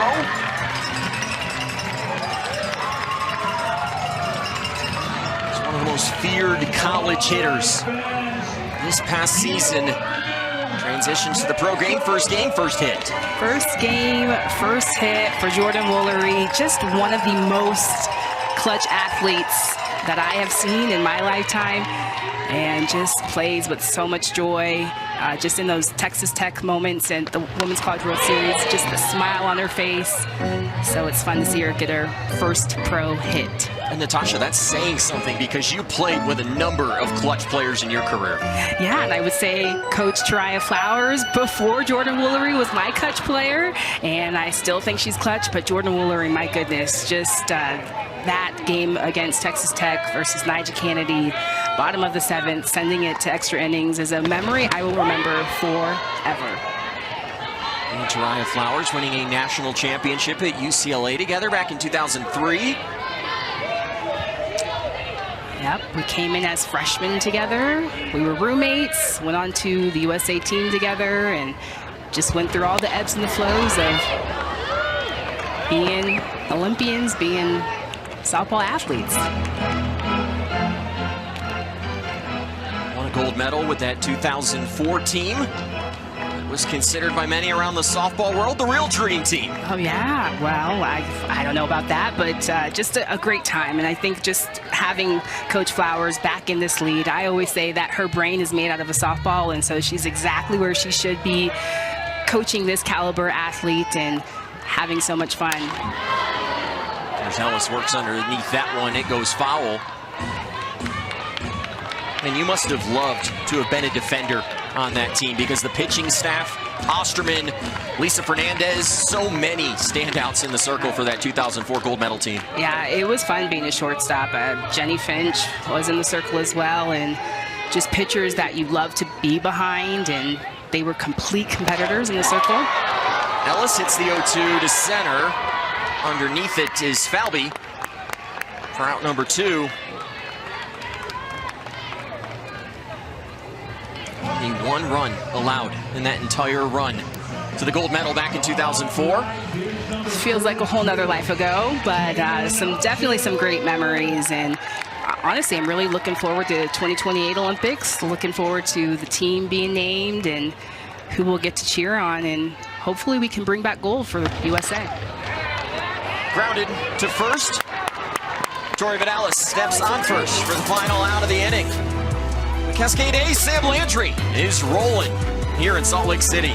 She's one of the most feared college hitters this past season. Transitions to the pro game, first hit. First game, first hit for Jordan Woolery. Just one of the most clutch athletes that I have seen in my lifetime, and just plays with so much joy. Just in those Texas Tech moments and the Women's College World Series, just the smile on her face. So it's fun to see her get her first pro hit. And Natasha, that's saying something because you played with a number of clutch players in your career. Yeah, and I would say Coach Tariah Flowers before Jordan Woolery was my clutch player, and I still think she's clutch, but Jordan Woolery, my goodness, just that game against Texas Tech versus Nija Kennedy, bottom of the 7th, sending it to extra innings is a memory I will remember forever. And Tariah Flowers winning a national championship at UCLA together back in 2003. Yep, we came in as freshmen together. We were roommates, went on to the USA team together, and just went through all the ebbs and the flows of being Olympians, being softball athletes. Won a gold medal with that 2004 team. It was considered by many around the softball world the real dream team. Oh yeah, well, I don't know about that, but just a great time. And I think just having Coach Flowers back in this lead, I always say that her brain is made out of a softball, and so she's exactly where she should be, coaching this caliber athlete and having so much fun. As Ellis works underneath that one, it goes foul. And you must have loved to have been a defender on that team, because the pitching staff, Osterman, Lisa Fernandez, so many standouts in the circle for that 2004 gold medal team. Yeah, it was fun being a shortstop. Jenny Finch was in the circle as well, and just pitchers that you love to be behind, and they were complete competitors in the circle. Ellis hits the 0-2 to center. Underneath it is Falby for out number 2. Only 1 run allowed in that entire run to the gold medal back in 2004. Feels like a whole nother life ago, but definitely some great memories. And honestly, I'm really looking forward to 2028 Olympics, looking forward to the team being named and who we'll get to cheer on, and hopefully we can bring back gold for the USA. Grounded to first. Tori Vidalis steps on first for the final out of the inning. Cascade ace Sam Landry is rolling here in Salt Lake City.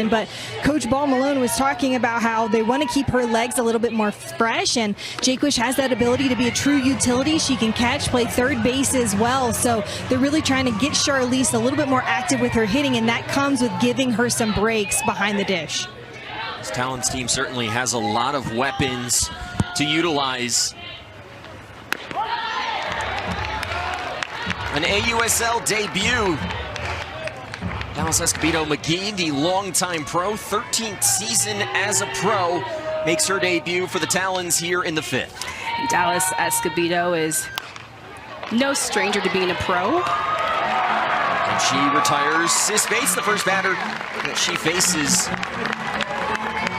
But Coach Ball Malone was talking about how they want to keep her legs a little bit more fresh, and Jaquish has that ability to be a true utility. She can catch, play third base as well. So they're really trying to get Charlize a little bit more active with her hitting, and that comes with giving her some breaks behind the dish. This Talons team certainly has a lot of weapons to utilize. An AUSL debut. Dallas Escobedo McGee, the longtime pro, 13th season as a pro, makes her debut for the Talons here in the 5th. Dallas Escobedo is no stranger to being a pro. And she retires. Sis Bates, the first batter that she faces.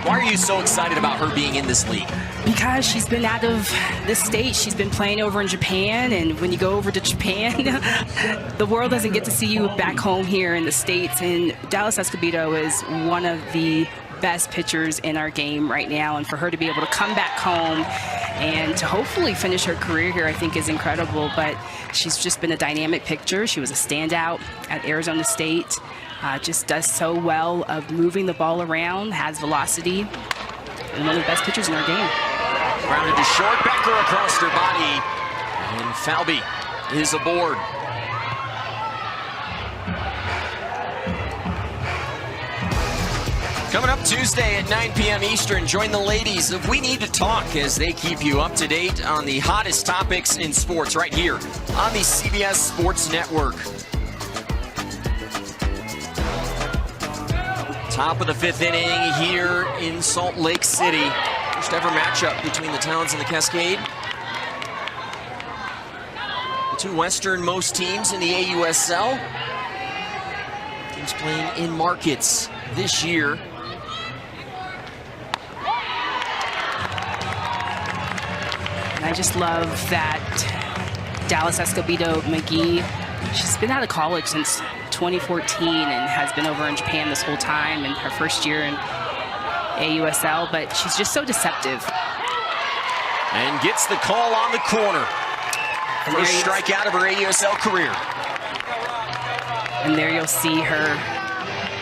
Why are you so excited about her being in this league? Because she's been out of the state. She's been playing over in Japan, and when you go over to Japan, the world doesn't get to see you back home here in the States. And Dallas Escobedo is one of the best pitchers in our game right now, and for her to be able to come back home and to hopefully finish her career here, I think is incredible. But she's just been a dynamic pitcher. She was a standout at Arizona State. Just does so well of moving the ball around, has velocity, and one of the best pitchers in our game. Grounded to short, Becker across her body, and Falby is aboard. Coming up Tuesday at 9 p.m. Eastern, join the ladies of We Need to Talk as they keep you up to date on the hottest topics in sports right here on the CBS Sports Network. Top of the 5th inning here in Salt Lake City. First ever matchup between the Talons and the Cascade. The two westernmost teams in the AUSL. Teams playing in markets this year. And I just love that Dallas Escobedo McGee, she's been out of college since 2014 and has been over in Japan this whole time, in her first year in AUSL, but she's just so deceptive. And gets the call on the corner. First strikeout of her AUSL career. And there you'll see her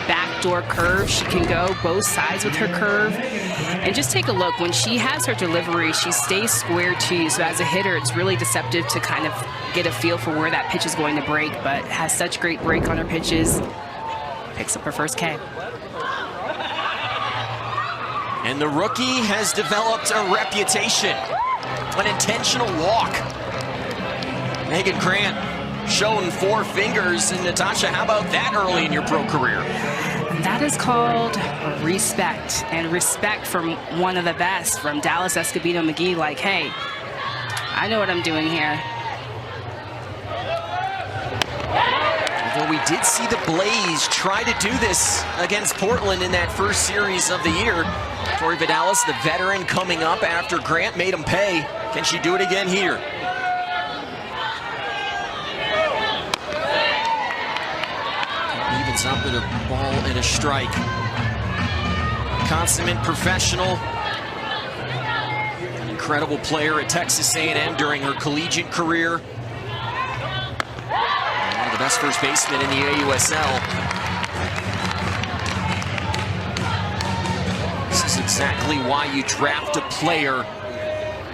backdoor curve. She can go both sides with her curve. And just take a look. When she has her delivery, she stays square to you. So as a hitter, it's really deceptive to kind of get a feel for where that pitch is going to break, but has such great break on her pitches. Picks up her first K. And the rookie has developed a reputation. An intentional walk. Megan Grant showing 4 fingers. And Natasha, how about that early in your pro career? That is called respect, and respect from one of the best, from Dallas Escobedo McGee. Like, hey, I know what I'm doing here. Although we did see the Blaze try to do this against Portland in that first series of the year. Tori Vidalis, the veteran, coming up after Grant made him pay. Can she do it again here? Evens up with a ball and a strike. Consummate professional. An incredible player at Texas A&M during her collegiate career. One of the best first basemen in the AUSL. This is exactly why you draft a player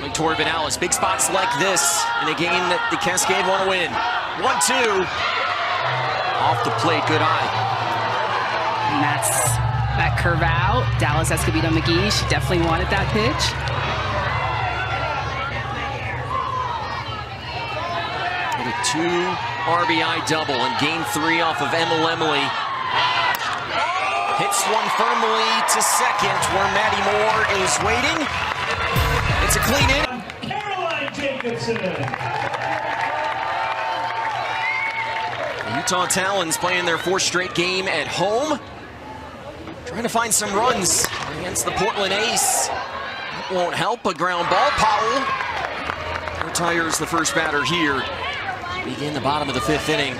like Tori Vidalis. Big spots like this in a game that the Cascade want to win. 1-2. Off the plate, good eye. And that's that curve out. Dallas Escobedo McGee, she definitely wanted that pitch. With a 2 RBI double in game 3 off of Emily. Hits one firmly to second where Maddie Moore is waiting. It's a clean inning. Caroline Jacobson. The Utah Talons playing their 4th straight game at home. Trying to find some runs against the Portland Ace. That won't help. A ground ball. Powell retires the first batter here. Begin the bottom of the 5th inning.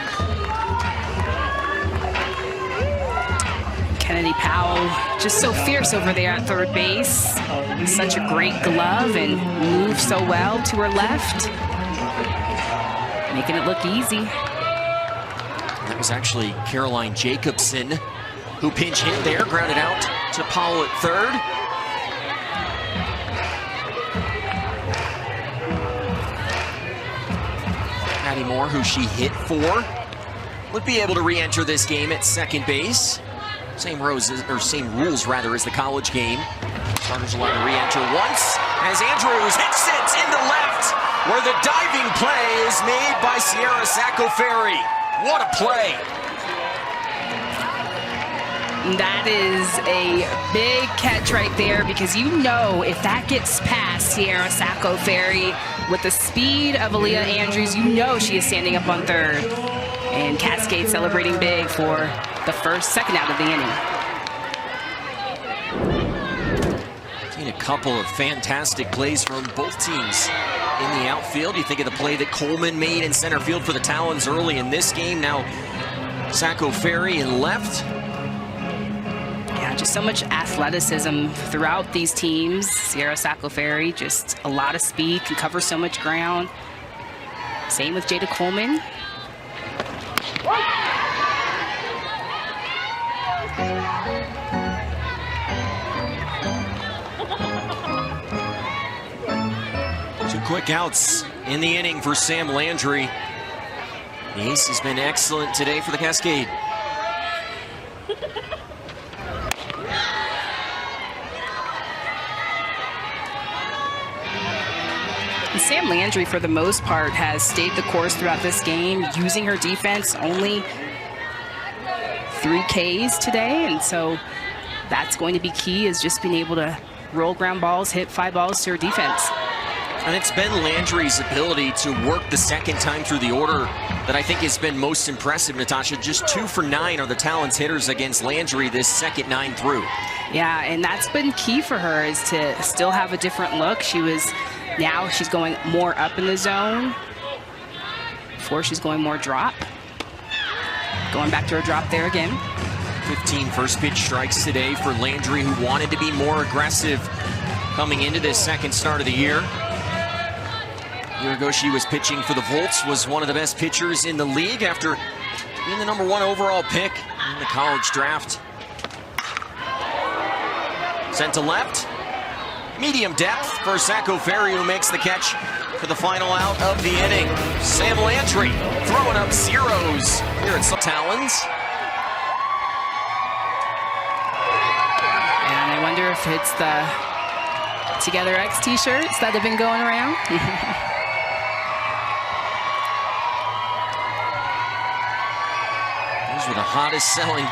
Kennedy Powell, just so fierce over there at third base. Such a great glove and moves so well to her left. making it look easy. That was actually Caroline Jacobson who pinch hit there, grounded out to Powell at third. Maddie Moore, who she hit for, would be able to re-enter this game at second base. Same rules as the college game. Starters allowed to re-enter once as Andrews hits it in the left, where the diving play is made by Sierra Sacco-Ferry. What a play! That is a big catch right there, because you know if that gets past Sierra Sacco-Ferry with the speed of Aaliyah Andrews, you know she is standing up on third. And Cascade celebrating big for the second out of the inning. Seen a couple of fantastic plays from both teams in the outfield. You think of the play that Coleman made in center field for the Talons early in this game. Now Sacco-Ferry in left. Yeah, just so much athleticism throughout these teams. Sierra Sacco-Ferry, just a lot of speed, can cover so much ground. Same with Jada Coleman. Two quick outs in the inning for Sam Landry. The ace has been excellent today for the Cascade. And Sam Landry, for the most part, has stayed the course throughout this game, using her defense. Only 3 Ks today, and so that's going to be key, is just being able to roll ground balls, hit 5 balls to her defense. And it's been Landry's ability to work the second time through the order that I think has been most impressive, Natasha. Just 2 for 9 are the Talons hitters against Landry this second 9 through. Yeah, and that's been key for her, is to still have a different look. Now she's going more up in the zone. Before, she's going more drop. Going back to her drop there again. 15 first pitch strikes today for Landry, who wanted to be more aggressive coming into this second start of the year. A year ago, she was pitching for the Volts, was one of the best pitchers in the league after being the #1 overall pick in the college draft. Sent to left. Medium depth for Sacco-Ferry, who makes the catch for the final out of the inning. Sam Landry throwing up zeros here at Talons. And I wonder if it's the Together X t-shirts that have been going around. Those were the hottest selling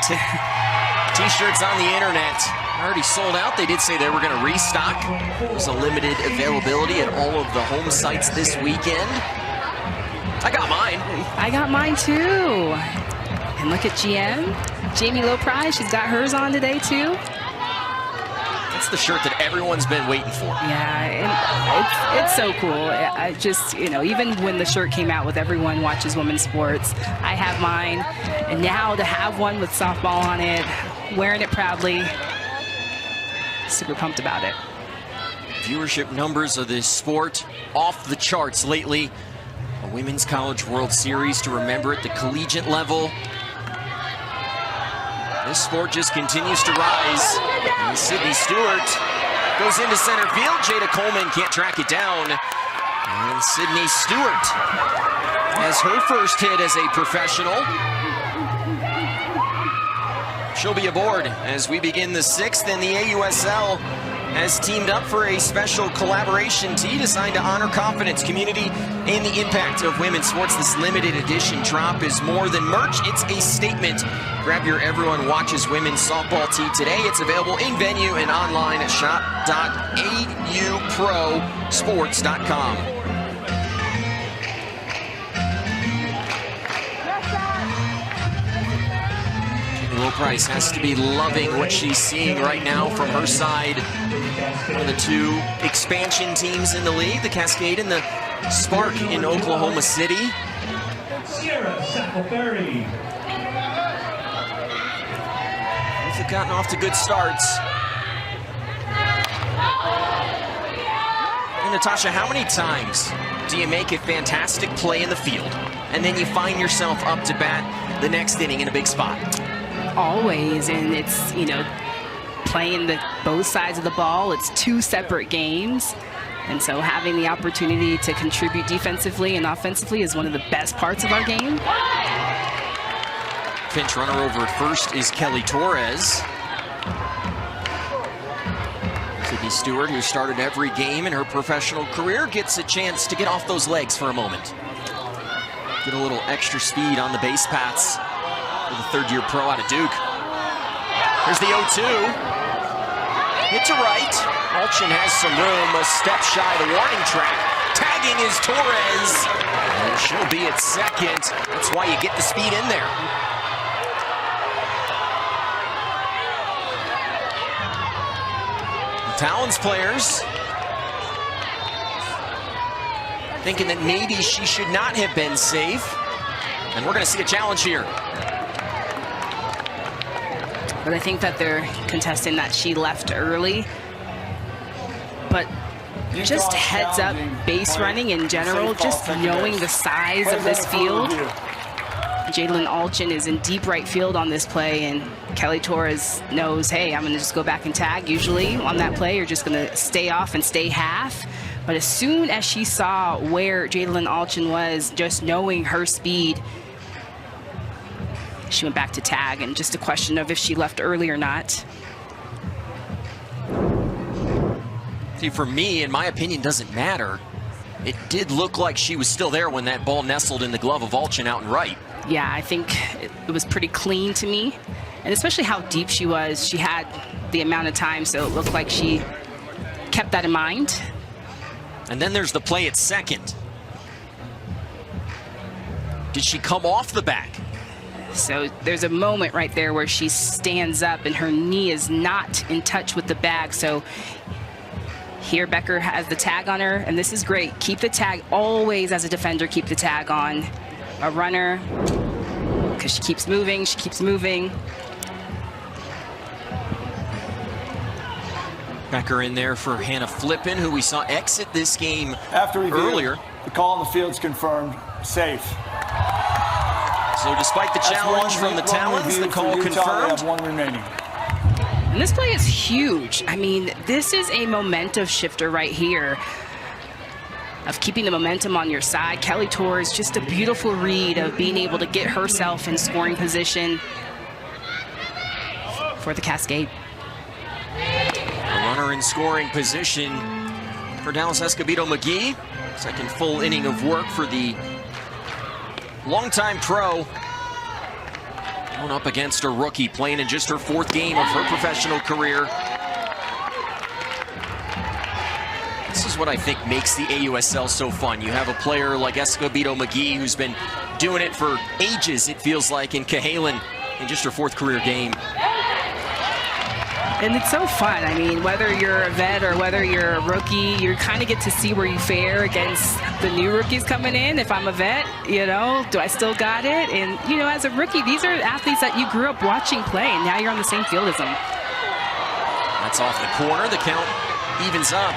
t-shirts on the internet. Already sold out. They did say they were going to restock. There's a limited availability at all of the home sites this weekend. I got mine. I got mine too. And look at GM. Jamie Low-Prize, she's got hers on today too. That's the shirt that everyone's been waiting for. Yeah, it's so cool. I just, even when the shirt came out with Everyone Watches Women's Sports, I have mine. And now to have one with softball on it, wearing it proudly, super pumped about it. Viewership numbers of this sport off the charts lately. A Women's College World Series to remember at the collegiate level. This sport just continues to rise. And Sydney Stewart goes into center field. Jada Coleman can't track it down. And Sydney Stewart has her first hit as a professional. She'll be aboard as we begin the 6th, and the AUSL has teamed up for a special collaboration tee designed to honor confidence, community, and the impact of women's sports. This limited edition drop is more than merch, it's a statement. Grab your Everyone Watches Women's Softball tee today. It's available in venue and online at shop.auprosports.com. Low-Price has to be loving what she's seeing right now from her side. One of the 2 expansion teams in the league, the Cascade and the Spark in Oklahoma City. Sierra Sacco-Ferry. Both have gotten off to good starts. And Natasha, how many times do you make a fantastic play in the field, and then you find yourself up to bat the next inning in a big spot. Always, and it's, you know, playing both sides of the ball. It's two separate games. And so having the opportunity to contribute defensively and offensively is one of the best parts of our game. Pinch runner over at first is Kelly Torres. Sydney Stewart, who started every game in her professional career, gets a chance to get off those legs for a moment. Get a little extra speed on the base paths for the third-year pro out of Duke. Here's the 0-2. Hit to right. Alchin has some room, a step shy of the warning track. Tagging is Torres. And she'll be at second. That's why you get the speed in there. The Talons players thinking that maybe she should not have been safe. And we're going to see a challenge here. But I think that they're contesting that she left early. But just heads up base running in general, just knowing the size of this field. Jalen Alchin is in deep right field on this play, and Kelly Torres knows, hey, I'm going to just go back and tag. Usually on that play, you're just going to stay off and stay half. But as soon as she saw where Jalen Alchin was, just knowing her speed, she went back to tag, and just a question of if she left early or not. See, for me, in my opinion, doesn't matter. It did look like she was still there when that ball nestled in the glove of Alchin out and right. Yeah, I think it was pretty clean to me, and especially how deep she was. She had the amount of time, so it looked like she kept that in mind. And then there's the play at second. Did she come off the back? So there's a moment right there where she stands up and her knee is not in touch with the bag. So here Becker has the tag on her, and this is great. Keep the tag always as a defender, keep the tag on a runner, because she keeps moving, she keeps moving. Becker in there for Hannah Flippin, who we saw exit this game after review, earlier. The call on the field's confirmed, safe. So despite the challenge from the Talons, the call confirmed. Have one remaining. And this play is huge. I mean, this is a momentum shifter right here of keeping the momentum on your side. Kelly Torres, just a beautiful read of being able to get herself in scoring position for the Cascade. A runner in scoring position for Dallas Escobedo McGee. Second full inning of work for the longtime pro. Going up against a rookie, playing in just her fourth game of her professional career. This is what I think makes the AUSL so fun. You have a player like Escobedo McGee, who's been doing it for ages, it feels like, in Cahalan in just her fourth career game. And it's so fun. I mean, whether you're a vet or whether you're a rookie, you kind of get to see where you fare against the new rookies coming in. If I'm a vet, you know, do I still got it? And, you know, as a rookie, these are athletes that you grew up watching play, and now you're on the same field as them. That's off the corner. The count evens up.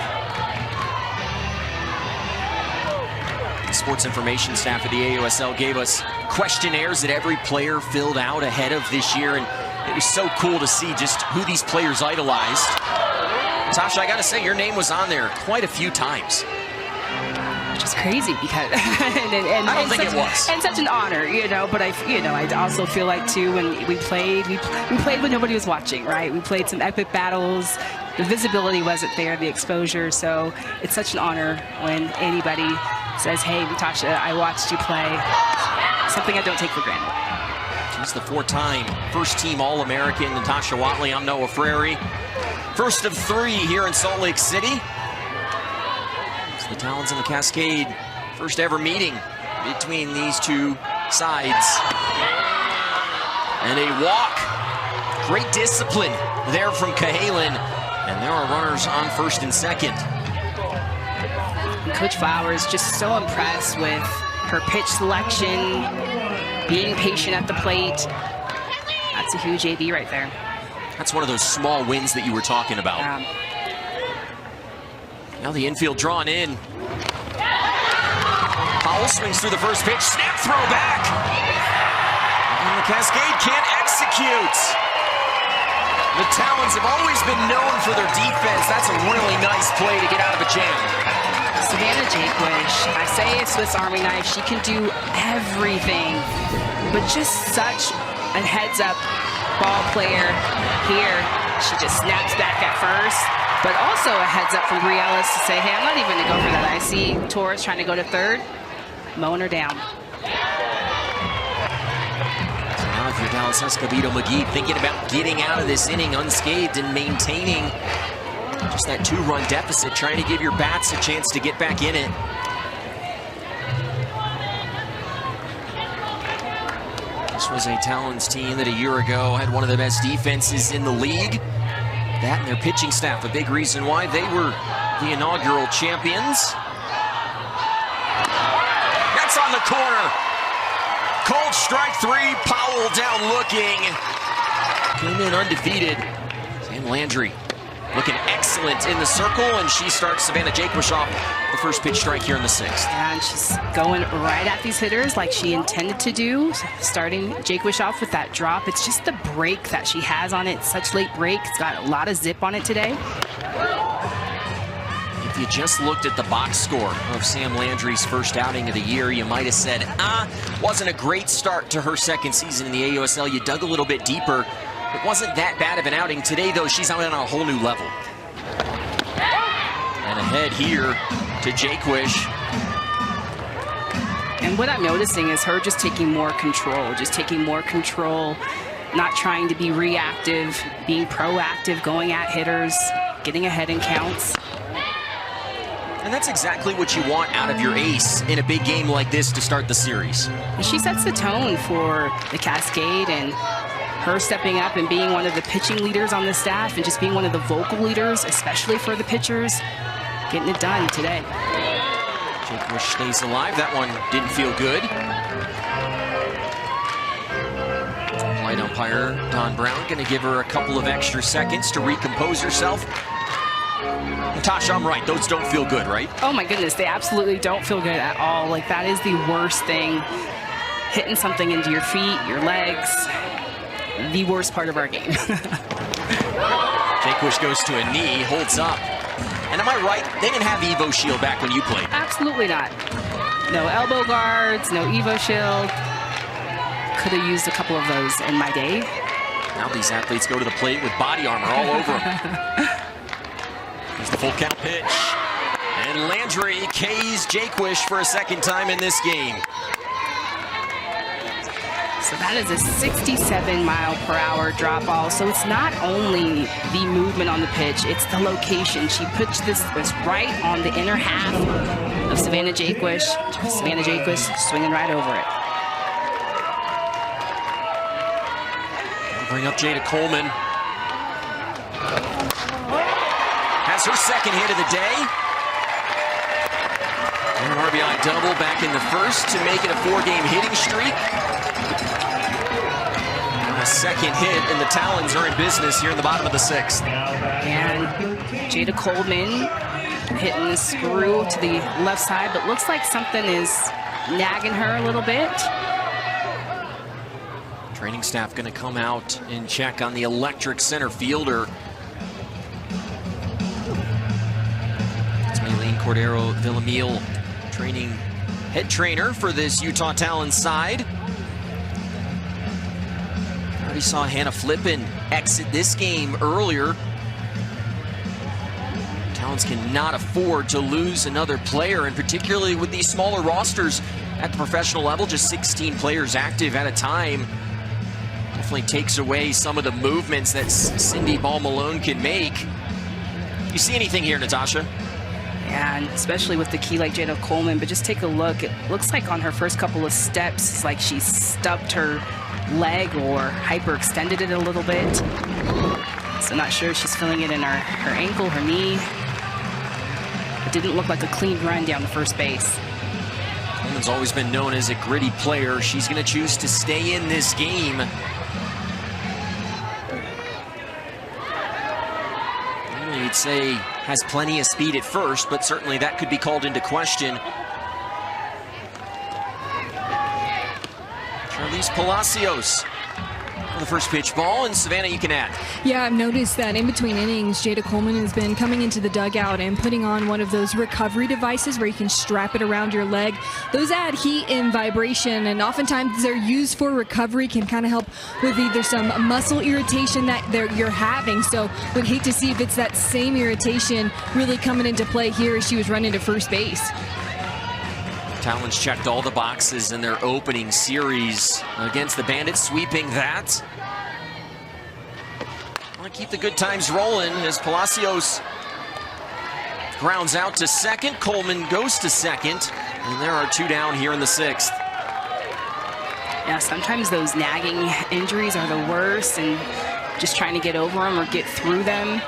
The sports information staff of the AUSL gave us questionnaires that every player filled out ahead of this year, and it was so cool to see just who these players idolized. Tasha, I gotta say, your name was on there quite a few times. Which is crazy because I don't think it was. And such an honor, you know. But I also feel like too, when we played when nobody was watching, right? We played some epic battles. The visibility wasn't there, the exposure. So it's such an honor when anybody says, "Hey, Natasha, I watched you play." Something I don't take for granted. She's the four-time first-team All-American, Natasha Watley. I'm Noah Frary. First of three here in Salt Lake City. It's the Talons and the Cascade. First ever meeting between these two sides. And a walk. Great discipline there from Cahalan. And there are runners on first and second. And Coach Flowers just so impressed with her pitch selection, being patient at the plate. That's a huge AB right there. That's one of those small wins that you were talking about. Now the infield drawn in. foul, swings through the first pitch, snap throw back. And the Cascade can't execute. The Talons have always been known for their defense. That's a really nice play to get out of a jam. Savannah Jaquish, I say a Swiss Army knife. She can do everything, but just such a heads-up ball player here. She just snaps back at first, but also a heads-up from Brie Ellis to say, hey, I'm not even going to go for that. I see Torres trying to go to third, mowing her down. Now if you're Dallas Escobedo McGee thinking about getting out of this inning unscathed and maintaining just that 2-run deficit, trying to give your bats a chance to get back in it. This was a Talons team that a year ago had one of the best defenses in the league. That and their pitching staff, a big reason why they were the inaugural champions. That's on the corner. Cold strike 3, Powell down looking. Came in undefeated. Sam Landry looking excellent in the circle, and she starts Savannah Jaquish off the first pitch strike here in the 6th. And she's going right at these hitters like she intended to do, starting Jaquish off with that drop. It's just the break that she has on it, such late break. It's got a lot of zip on it today. If you just looked at the box score of Sam Landry's first outing of the year, you might have said, wasn't a great start to her second season in the AUSL. You dug a little bit deeper. It wasn't that bad of an outing. Today, though, she's out on a whole new level. And ahead here to Jaquish. And what I'm noticing is her just taking more control, not trying to be reactive, being proactive, going at hitters, getting ahead in counts. And that's exactly what you want out of your ace in a big game like this to start the series. And she sets the tone for the Cascade, and her stepping up and being one of the pitching leaders on the staff and just being one of the vocal leaders, especially for the pitchers, getting it done today. Jaquish stays alive. That one didn't feel good. Flight umpire Don Brown going to give her a couple of extra seconds to recompose herself. Natasha, I'm right. Those don't feel good, right? Oh my goodness, they absolutely don't feel good at all. Like, that is the worst thing. Hitting something into your feet, your legs. The worst part of our game. Jaquish goes to a knee, holds up. And am I right? They didn't have Evo Shield back when you played. Absolutely not. No elbow guards, no Evo Shield. Could have used a couple of those in my day. Now these athletes go to the plate with body armor all over them. Here's the full count pitch. And Landry K's Jaquish for a second time in this game. So that is a 67-mile-per-hour drop ball. So it's not only the movement on the pitch, it's the location. She puts this right on the inner half of Savannah Jaquish. Savannah Jaquish swinging right over it. Bring up Jada Coleman. Has her second hit of the day. And an RBI double back in the first to make it a 4-game hitting streak. A second hit, and the Talons are in business here in the bottom of the 6th. And Jada Coleman hitting the screw to the left side, but looks like something is nagging her a little bit. Training staff going to come out and check on the electric center fielder. It's Maylene Cordero Villamil, head trainer for this Utah Talons side. Already saw Hannah Flippin exit this game earlier. Talons cannot afford to lose another player, and particularly with these smaller rosters at the professional level, just 16 players active at a time. Definitely takes away some of the movements that Cindy Ball-Malone can make. You see anything here, Natasha? Yeah, and especially with the key like Jada Coleman, but just take a look. It looks like on her first couple of steps, it's like she stubbed her leg or hyperextended it a little bit. So not sure if she's feeling it in her ankle, her knee. It didn't look like a clean run down the first base. Coleman's always been known as a gritty player. She's going to choose to stay in this game. You'd say has plenty of speed at first, but certainly that could be called into question. Charlize Palacios for the first pitch ball, and Savannah, you can add. Yeah, I've noticed that in between innings, Jada Coleman has been coming into the dugout and putting on one of those recovery devices where you can strap it around your leg. Those add heat and vibration, and oftentimes they're used for recovery, can kind of help with either some muscle irritation that you're having. So would hate to see if it's that same irritation really coming into play here as she was running to first base. Talons checked all the boxes in their opening series against the Bandits, sweeping that. Want to keep the good times rolling as Palacios grounds out to second. Coleman goes to second, and there are 2 down here in the 6th. Yeah, sometimes those nagging injuries are the worst, and just trying to get over them or get through them.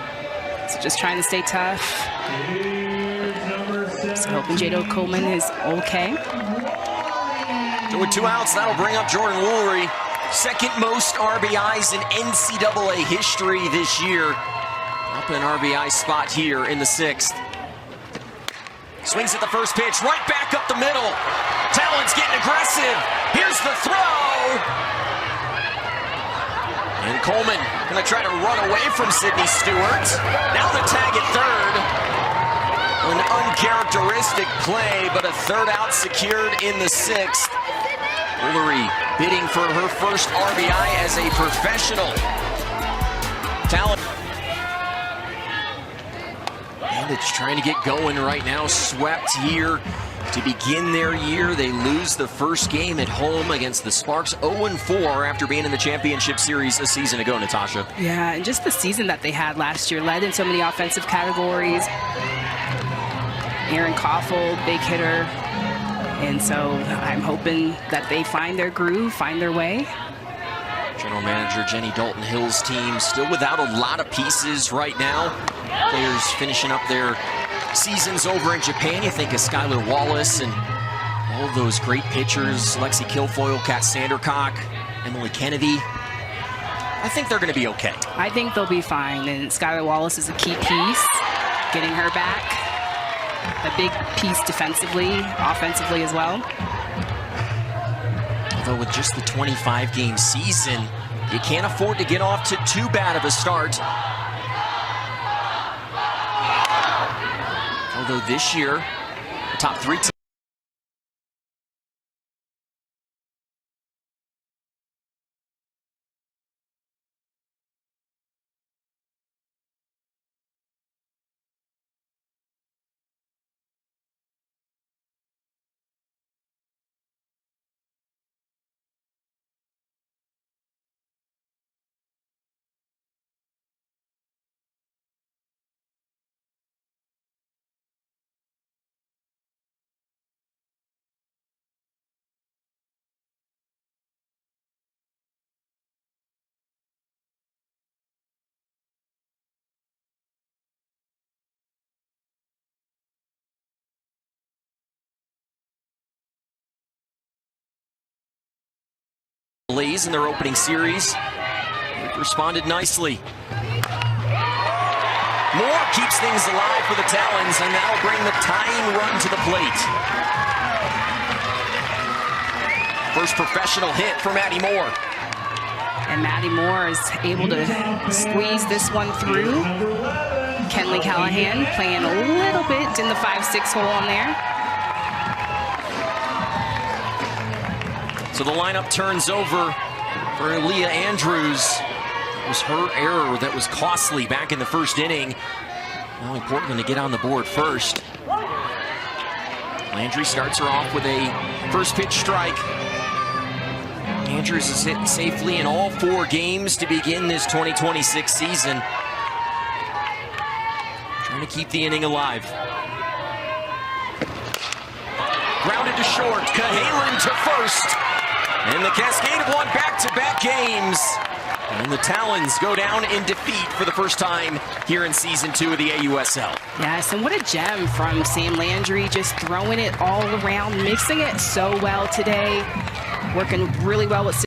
So just trying to stay tough. So hoping Jada Coleman is okay. So with 2 outs, that'll bring up Jordan Woolery. Second most RBIs in NCAA history this year. Up an RBI spot here in the 6th. Swings at the first pitch, right back up the middle. Talons getting aggressive. Here's the throw. And Coleman gonna try to run away from Sydney Stewart. Now the tag at third. An uncharacteristic play, but a 3rd out secured in the 6th. Woolery bidding for her first RBI as a professional. Talon. Bandits trying to get going right now. Swept here to begin their year. They lose the first game at home against the Sparks, 0-4 after being in the championship series a season ago, Natasha. Yeah, and just the season that they had last year, led in so many offensive categories. Aaron Koffel, big hitter. And so I'm hoping that they find their groove, find their way. General Manager Jenny Dalton-Hill's team still without a lot of pieces right now. Players finishing up their seasons over in Japan. You think of Skylar Wallace and all of those great pitchers, Lexi Kilfoyle, Kat Sandercock, Emily Kennedy. I think they're going to be okay. I think they'll be fine, and Skylar Wallace is a key piece, getting her back. A big piece defensively, offensively as well. Although with just the 25-game season, you can't afford to get off to too bad of a start. Although this year, the top 3 teams in their opening series. They've responded nicely. Moore keeps things alive for the Talons, and that'll bring the tying run to the plate. First professional hit for Maddie Moore. And Maddie Moore is able to squeeze this one through. Kenley Callahan playing a little bit in the 5-6 hole on there. So the lineup turns over for Leah Andrews. It was her error that was costly back in the first inning. Now Portland to get on the board first. Landry starts her off with a first pitch strike. Andrews is hit safely in all 4 games to begin this 2026 season. Trying to keep the inning alive. Grounded to short, Cahalan to first. And the Cascade have won back-to-back games. And the Talons go down in defeat for the first time here in Season 2 of the AUSL. Yes, and what a gem from Sam Landry, just throwing it all around, mixing it so well today. Working really well with